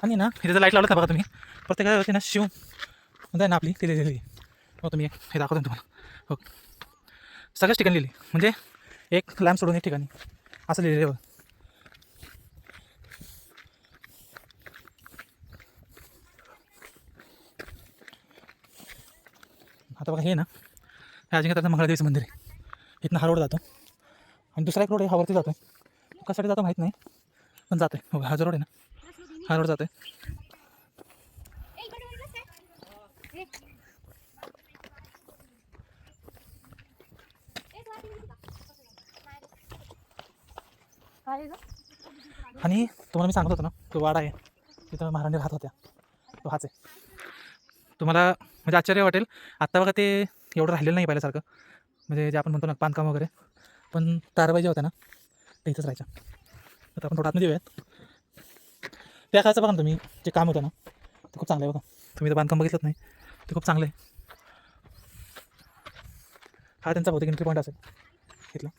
आणि ना इथे जर लाईट लावलं का बघा तुम्ही, प्रत्येकावरती ना शिव म्हणजे आहे ना आपली ती लिहिलेली. हो तुम्ही हे दाखवतो तुम्हाला. हो सगळ्याच ठिकाणी लिहिली, म्हणजे एक लॅम्प सोडून एक ठिकाणी असं लिहिलेलं आहे. आता बघा हे ना हे अजिंक्यतारा मंगळादेवीचं मंदिर आहे. इथनं हा रोड जातो आणि दुसरा एक रोड आहे हा वरती जातो आहे. कशासाठी जातो माहीत नाही पण जातो आहे. हो हा जो रोड आहे ना हा रोड जातो आहे. आणि तुम्हाला मी सांगत होतो ना तो वाडा आहे तिथं महाराणी राहत होत्या, तो हाच आहे. तुम्हाला म्हणजे आश्चर्य वाटेल, आत्ता बघा ते एवढं राहिलेलं नाही पहिल्यासारखं, म्हणजे जे आपण म्हणतो ना बांधकाम वगैरे, पण ताराबाई ज्या होत्या ना ते इथंच राहायच्या. तर आपण थोडं आतमध्ये येऊयात. त्या काळचं बघा ना तुम्ही जे काम होतं ना ते खूप चांगलं आहे बघा. तुम्ही तर बांधकाम बघितलं नाही ते खूप चांगलं आहे. हा त्यांचा बहुतेक एंट्री पॉईंट असेल इथला.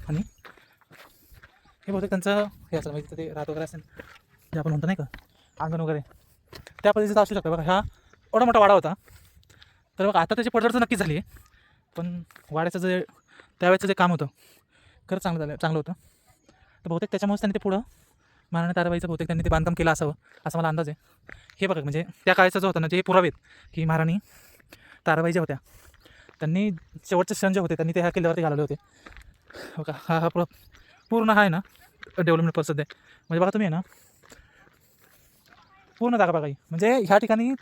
आणि हे बहुतेक त्यांचं हे असेल म्हणजे ते राहत वगैरे असेल जे आपण म्हणतो नाही का अंगण वगैरे, त्या पद्धतीचं असू शकतं. बघा हा एवढा मोठा वाडा होता. तर बघा आता त्याची पडझड तर नक्कीच झाली आहे, पण वाड्याचं जे त्यावेळेचं जे काम होतं खरंच चांगलं होतं. तर बहुतेक त्याच्यामुळेच त्यांनी ते पुढं महाराणी ताराबाईचं बहुतेक त्यांनी ते बांधकाम केलं असावं असा मला अंदाज आहे. हे बघा म्हणजे त्या काळाचं जो होतं ना जे पुरावे आहेत की महाराणी ताराबाई ज्या होत्या त्यांनी शेवटचे क्षण जे होते त्यांनी ते ह्या किल्ल्यावरती घालवले होते. बघा हा पूर्ण हा आहे ना डेव्हलपमेंट परिषद आहे. म्हणजे बघा तुम्ही आहे ना पूर्ण जागा बघा म्हणजे ह्या ठिकाणी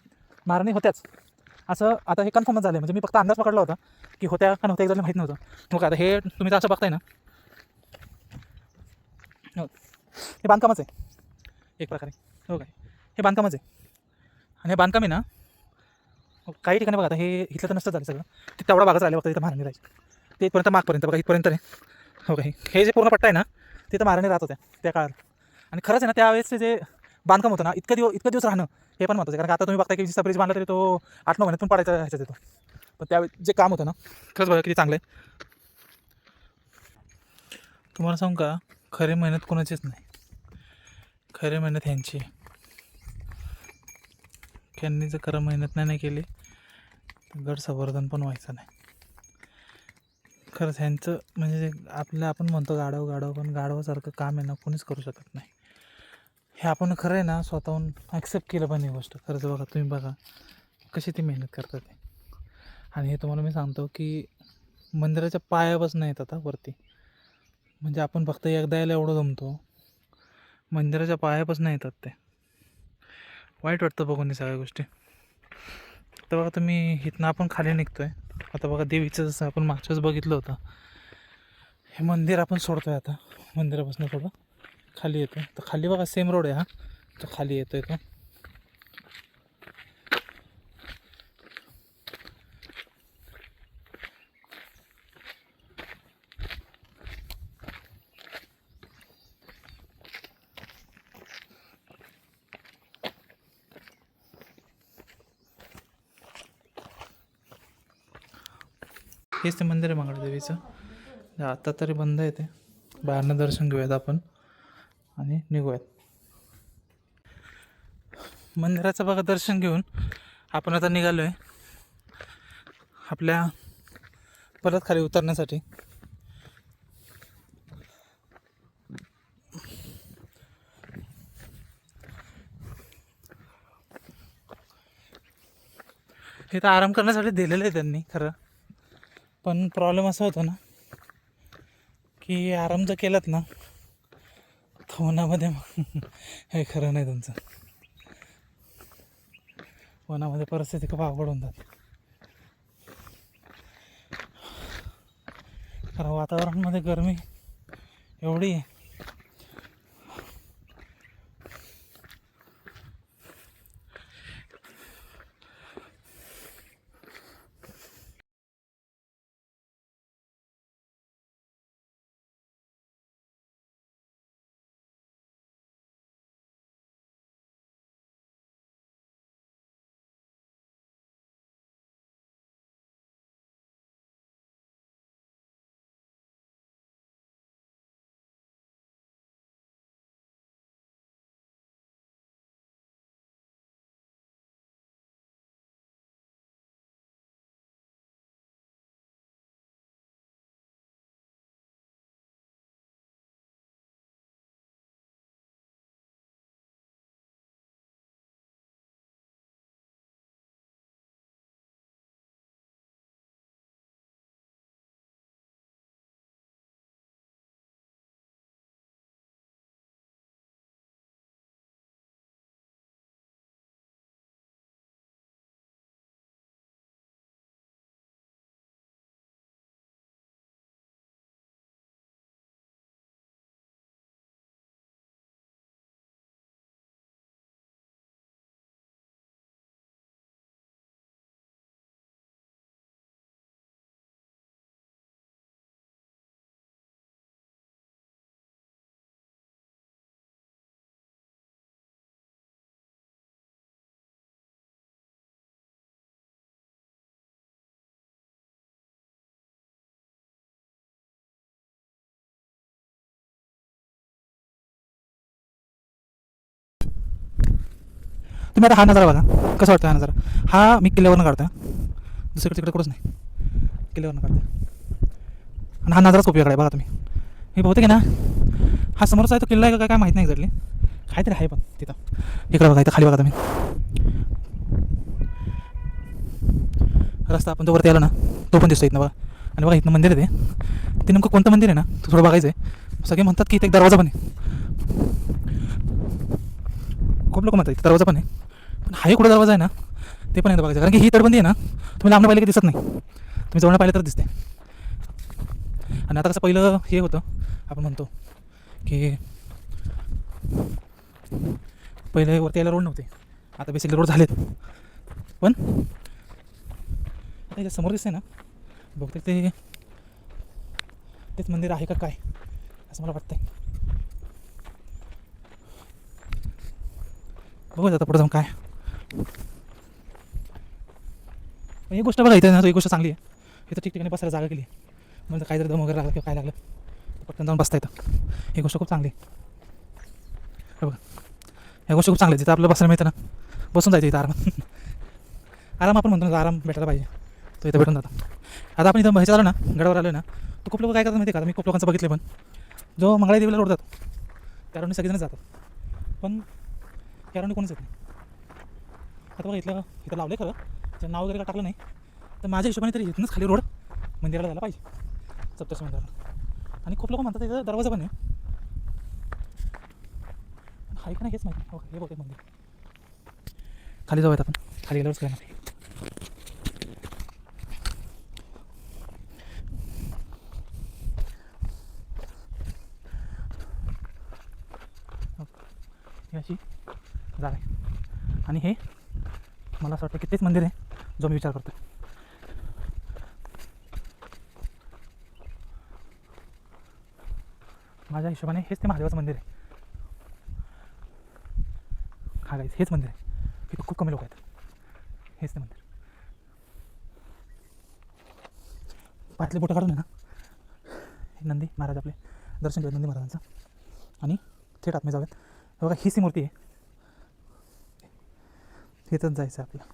महाराणी होत्याच असं आता हे कन्फर्मच झालं आहे. म्हणजे मी फक्त अंदाज पकडला होता की होत्या का नव्हत्या एकदा माहीत नव्हतं. मग आता हे तुम्ही तर असं बघताय ना हो हे बांधकामच आहे एक प्रकारे. हो काय हे बांधकामच आहे. आणि हे बांधकाम आहे ना काही ठिकाणी बघा आता हे इथलं तर नसतं झालं सगळं, ते तेवढा भागच राहिला बघता इथं महाराणी राहायची ते इथपर्यंत मागपर्यंत बघा इथपर्यंत आहे. हो काय हे जे पूर्ण पट्टा आहे ना तिथं महाराणी राहत होत्या त्या काळात. आणि खरंच आहे ना त्यावेळेस जे बांधकाम होतं ना इतकं दिवस राहणं हे पण महत्त्वाचं आहे. कारण आता तुम्ही बघताय की जिसा ब्रिज बांधला तरी तो 8-9 महिन्यातून पडायचा ह्याच्यात येतो. पण त्यावेळी जे काम होतं ना खरंच बघा किती चांगलं आहे. तुम्हाला सांगू का खरी मेहनत कोणाचीच नाही, खरी मेहनत ह्यांची. ह्यांनी जर खरं मेहनत नाही केली तर गड संवर्धन पण व्हायचं नाही. खरंच ह्यांचं म्हणजे जे आपण म्हणतो गाढव पण गाढवासारखं काम आहे ना कोणीच करू शकत नाही. हे आपण खरं आहे ना स्वतःहून ॲक्सेप्ट केलं पाहिजे गोष्ट. खरंच बघा तुम्ही बघा कशी ती मेहनत करतात ते. आणि हे तुम्हाला मी सांगतो की मंदिराच्या पायापासून येत आता वरती, म्हणजे आपण फक्त एकदा यायला एवढं जमतो, मंदिराच्या पायापासून येतात ते. वाईट वाटतं बघून हे सगळ्या गोष्टी. तर बघा तुम्ही इथनं आपण खाली निघतोय आता. बघा देवीचं जसं आपण मागच्याच बघितलं होतं हे मंदिर आपण सोडतोय आता. मंदिरापासून थोडं खाली येतो तर खाली बघा सेम रोड आहे हा, तर खाली येतोय तो. हेच ते मंदिर आहे मंगळादेवीचं. आता तरी बंद आहे ते. बाहेरनं दर्शन घेऊयात आपण आणि निघूयात. मंदिराचं बघा दर्शन घेऊन आपण आता निघालो आहे आपल्या परत खाली उतरण्यासाठी. हे तर आराम करण्यासाठी दिलेलं आहे त्यांनी खरं, पण प्रॉब्लेम असा होता ना की आराम जर केलात ना तर उन्हामध्ये हे खरं नाही तुमचं. उन्हामध्ये परिस्थिती खूप अवघड होऊन जाते. कारण वातावरणामध्ये गरमी एवढी आहे. तुम्ही आता हा नजारा बघा, कसं वाटतं हा नजारा. हा मी किल्ल्यावरनं काढतो, दुसरीकडे तिकडे कुठंच नाही, किल्ल्यावरनं काढतो. आणि हा नजाराच खूप वेगळा आहे बघा तुम्ही. हे बहुतेक आहे ना, हा समोरचा आहे तो किल्ला आहे का काय माहीत नाही एक्झॅक्टली, काहीतरी आहे पण तिथं. इकडे बघा, इथं खाली बघा तुम्ही, रस्ता आपण जो वरती आलो ना तो पण दिसतो इथनं बघा. आणि बघा इथनं मंदिर आहे ते नेमकं कोणतं मंदिर आहे ना तो थोडं बघायचं आहे. सगळे म्हणतात की इथे एक दरवाजा पण आहे, खूप लोक म्हणतात इथे दरवाजा पण आहे, पण हाही कुठं दरवाजा आहे ना ते पण एकदा बघायचं. कारण की ही तटबंदी आहे ना तुम्ही लांबनं पाहिलं की दिसत नाही, तुम्ही जवळनं पाहिलं तर दिसते. आणि आता कसं पहिलं हे होतं, आपण म्हणतो की पहिले वरती यायला रोड नव्हते, आता बेसिकली रोड झालेत. पण आता समोर दिसते ना बहुतेक तेच मंदिर आहे का काय असं मला वाटतंय. बघू आता पुढे जाऊन काय. पण एक गोष्ट बघा इथे ना, एक गोष्ट चांगली आहे, इथं ठिकठिकाणी बसायला जागा केली. म्हणजे काहीतरी दम वगैरे लागला किंवा काय लागलं पटकन जाऊन बसता येतं. ही गोष्ट खूप चांगली आहे. बघा ह्या गोष्टी खूप चांगल्या आहेत. जिथं आपलं बसायला मिळतं ना बसून जायचं इथं आराम. आराम आपण म्हणतो ना, आराम भेटायला पाहिजे, तो इथं भेटून जातो. आता आपण इथं ह्याच्यात आलो ना, गडावर आलो ना, तर खूप लोक काय करतात माहिती आहे का, मी खूप लोकांचं बघितलं. पण जो मंगळाई देवीला रोड जातो त्या रोडने सगळेजण जातात, पण त्या रोडने कोणीच येत नाही. आता बघा इथं लावलं खरं, त्याचं नाव वगैरे का टाकलं नाही, तर माझ्या हिशोबाने तरी इथूनच खाली रोड मंदिराला जायला पाहिजे, सप्तशृंगी मंदिराला. आणि खूप लोक म्हणतात इथं दरवाजा पण आहे, पण आहे का नाही हेच माहिती. ओके हे बहुतेक मंदिर. खाली जाऊयात आपण, खाली गेल्यावरच काय नाही. ही अशी जागा आहे आणि हे मला असं वाटतं की तेच मंदिर आहे जो मी विचार करतो. माझ्या हिशोबाने हेच ते महादेवाचं मंदिर आहे. हा गाईज हेच मंदिर आहे, इथं खूप कमी लोक आहेत. हेच ते मंदिर. पायातले बोटं काढून आहे ना, हे नंदी महाराज आपले दर्शन घेऊन नंदी महाराजांचं, आणि थेट आतमध्ये जाऊयात. बघा हीच ती मूर्ती आहे, इथंच जायचं आहे आपल्याला.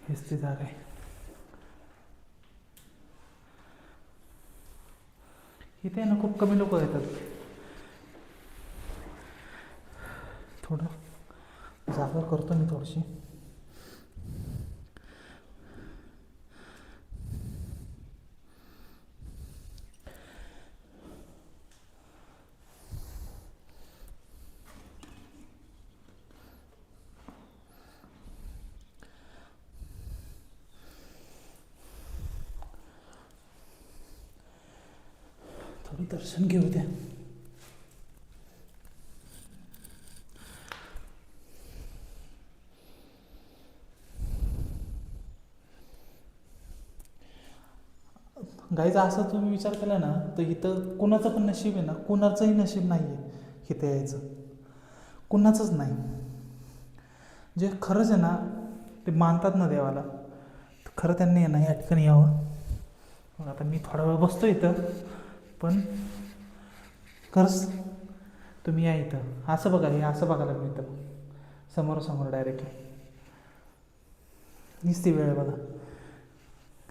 हेच ते जागा आहे. इथे ना खूप कमी लोक येतात. थोडं जागा करतो मी थोडीशी. दर्शन घेऊ द्या. गाईज असं तुम्ही विचार केला ना तर इथं कुणाचं पण नशीब आहे ना, कुणाचंही नशीब नाही आहे इथं यायचं, कुणाचंच नाही. जे खरंच आहे ना ते मानतात ना देवाला, तर खरं त्यांनी आहे ना या ठिकाणी यावं. मग आता मी थोडा वेळ बसतो इथं, पण खरंच तुम्ही या इथं. असं बघा, हे असं बघायला मिळतं समोरासमोर डायरेक्टली. हीच ती वेळ आहे बघा.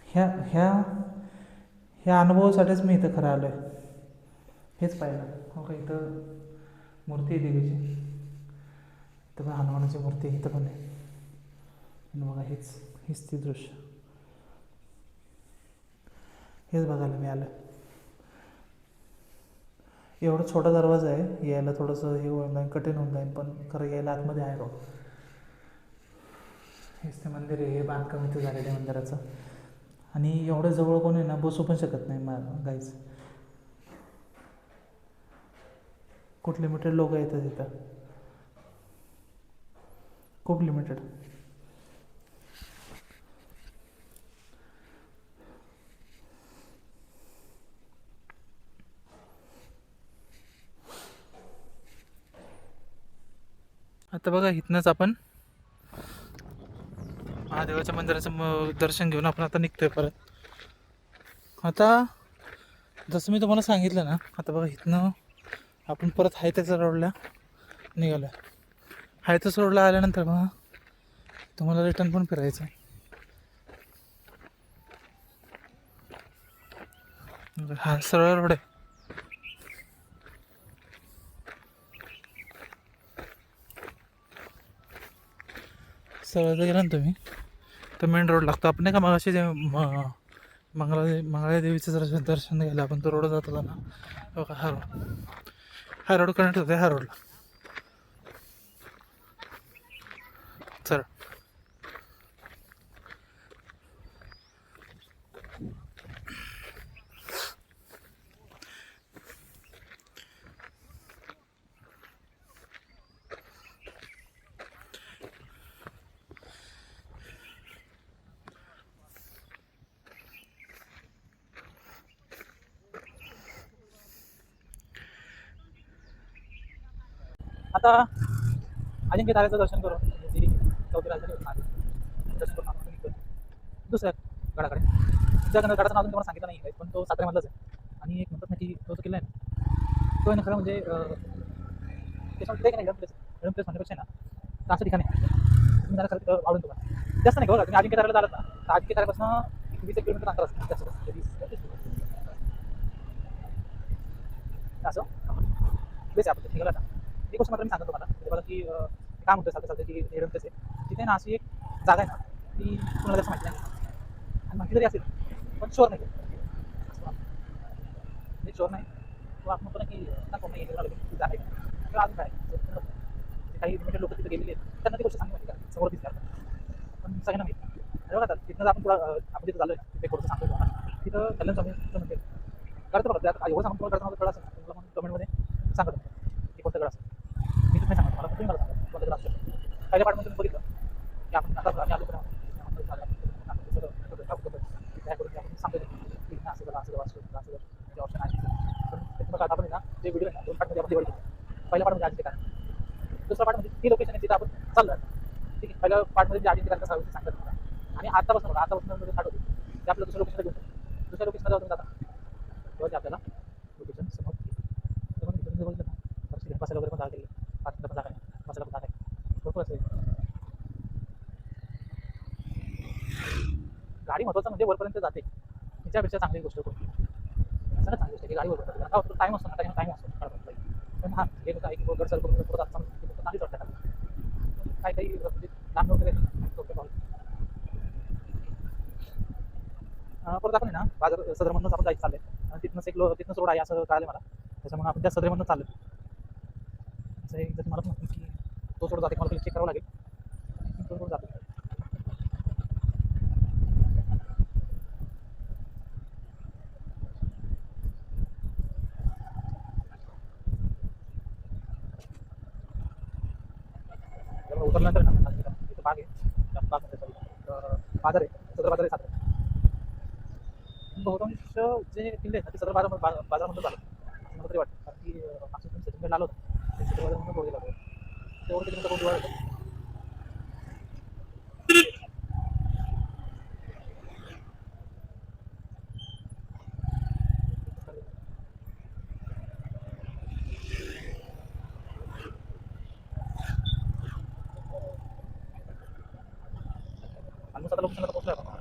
ह्या ह्या ह्या अनुभवासाठीच मी इथं खरं आलो आहे. हेच पाहिलं. हो का, इथं मूर्ती आहे देवीची, इथं पण हनुमानाची मूर्ती इथं पण आहे. आणि बघा हीच ती दृश्य, हेच बघायला मी आलं. एवढा छोटा दरवाजा आहे, यायला थोडंसं हे होऊन जाईल, कठीण होऊन जाईल, पण खरं यायला आतमध्ये आहे बघ. हेच ते मंदिर आहे, हे बांधकाम इथं झालेलं आहे मंदिराचं. आणि एवढं जवळ कोणी ना बसू पण शकत नाही गाईज. खूप लिमिटेड लोक येतात तिथं, खूप लिमिटेड. आता बघा इथनंच आपण महादेवाच्या मंदिराचं दर्शन घेऊन आपण आता निघतोय परत. आता जसं मी तुम्हाला सांगितलं ना, आता बघा इथनं आपण परत हायत्याच्या रोडला निघालो. हायत्याच रोडला आल्यानंतर मग तुम्हाला रिटर्न पण फिरायचं आहे. हा सरळ रोड आहे. सरळ जर गेला ना तुम्ही तर मेन रोड लागतो. आपण नाही का मग असे जे मंगळा देवीचं जर दर्शन घ्यायला आपण तो रोड जात होता ना, बघा हा रोड कनेक्ट होते ह्या रोडला. चल आता अजिंक्य ताऱ्याचं दर्शन करून चौथी राजधानी दर्शन करून आपण निघतो दुसऱ्या गडाकडे. त्या गडाचं नाव तुम्हाला सांगितलं नाही, पण तो साताऱ्यामधलाच आहे. आणि एक म्हणतात ना की तो जो किल्ला आहे ना, तो आहे ना खरं म्हणजे त्याच्यामध्ये ते नाही प्लेस म्हणण्यापेक्षा ना तर असं ठिकाण आहे तुम्ही जरा खरं आवडून तुम्हाला जास्त नाही बघा. तुम्ही अजिंक्य ताऱ्याला झालात ना तर अजिंक्य ताऱ्यापासून 20 किलोमीटर अंतर असतं जास्त असं प्लेस आहे. आपण निघाला ना एक गोष्ट मात्र मी सांगतो तुम्हाला, म्हणजे बघा की काय म्हणतोय चालतं की हेडन प्लेस आहे तिथे ना, अशी एक जागा आहे ना ती तुम्हाला जास्त माहिती नाही. आणि माहिती जरी असेल पण शोर नाही, शोर नाही. तो आपण म्हणतो ना की नाही जागा आहे किंवा अजून काय काही लिमिटेड लोक तिथे गेलेले आहेत, त्यांना ती गोष्ट सांगली माहिती का समोर दिसतात पण सगळ्यांना माहिती. अरे बघा तिथनं आपण थोडं आपण तिथं झालं तिथे थोडंसं सांगतो तुम्हाला. तिथं कल्याण स्वामीचं मंदिर करतं बघा. त्यात एवढं सांगून तुम्हाला कळतं असेल ना तुम्हाला मग कमेंटमध्ये सांगत की कोणतं गड असेल. मी तुम्ही सांगा मला, तुम्ही मला सांगा कोणतं गड असेल. पहिल्या पार्टमध्ये तुम्ही बघितलं की आपण आता आम्ही आलो पण काय करून आपण सांगतो की असं करा असं असं म्हणजे ऑप्शन आहे. पण बघा आपण ना ते व्हिडिओ आहे ना 2 पार्टमध्ये आपण डिवाइड केलं. पहिल्या पार्टमध्ये आजी ठिकाण, दुसऱ्या पार्टमध्ये ती लोकेशन आहे तिथं आपण चाललो. ठीक आहे, पहिल्या पार्टमध्ये जे आजी ठिकाणचा सर्विस सांगतात तुम्हाला. आणि आतापासून स्टार्ट होते ते आपलं दुसऱ्या लोकेशनला घेऊन दुसऱ्या लोकेशनला जाऊन जाता तेव्हा ते आपल्याला लोकेशन समोर तर मग इथून बघितलं ना बसायला वगैरे पण जागा केली, पार्किंगला पण जागा आहे, बसायला पण जागा आहे, भरपूर असेल. गाडी महत्वाचं म्हणजे वरपर्यंत जाते त्याच्यापेक्षा चांगली गोष्ट कोणती सगळ्यात चांगली गोष्ट की गाडी वरपर्यंत जाते. टाईम असतो ना, टाईम असतो पण हां हे कसं आहे की गड सर करून परत आता चांगलीच वाटतात. काही काही म्हणजे लांब वगैरे परत आपण ना बाजार सदरमधूनच आपण जायचं चाललंय आणि तिथनंच रोड आहे असं कळालं मला. त्याच्यामुळे आपण त्या सदरेमधून चाललो असं एक जर मला पण की तो रोड जाते मला चेक करावं लागेल तो रोड जातो. उतरल्यानंतर ना इथं बाग आहे त्या बागमध्ये बाजार आहे सदर बाजार आहे सातारा. बहुतांश जे किल्ले आहेत ना ते सदर बाजारामधून झालं असं मला तरी वाटतं. कारण की मागच्या तुम्ही सचिनकडे आलो होतं ते सदर बाजारामधून रोड गेला होता तेवढं किलोमीटर रोड दिवाळ होतं. आणि आता लोकेशनला पोहोचलो आपण.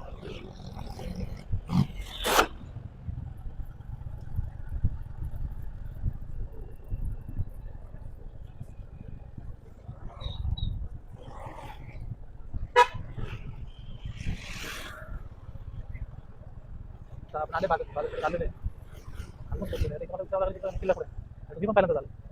आता आपण आले बाजार बाजारकडे आलेले आहे. आणि मग मला विचारावं लागलं की किल्ला पुढे तुम्ही पण पहिल्यांदा झालं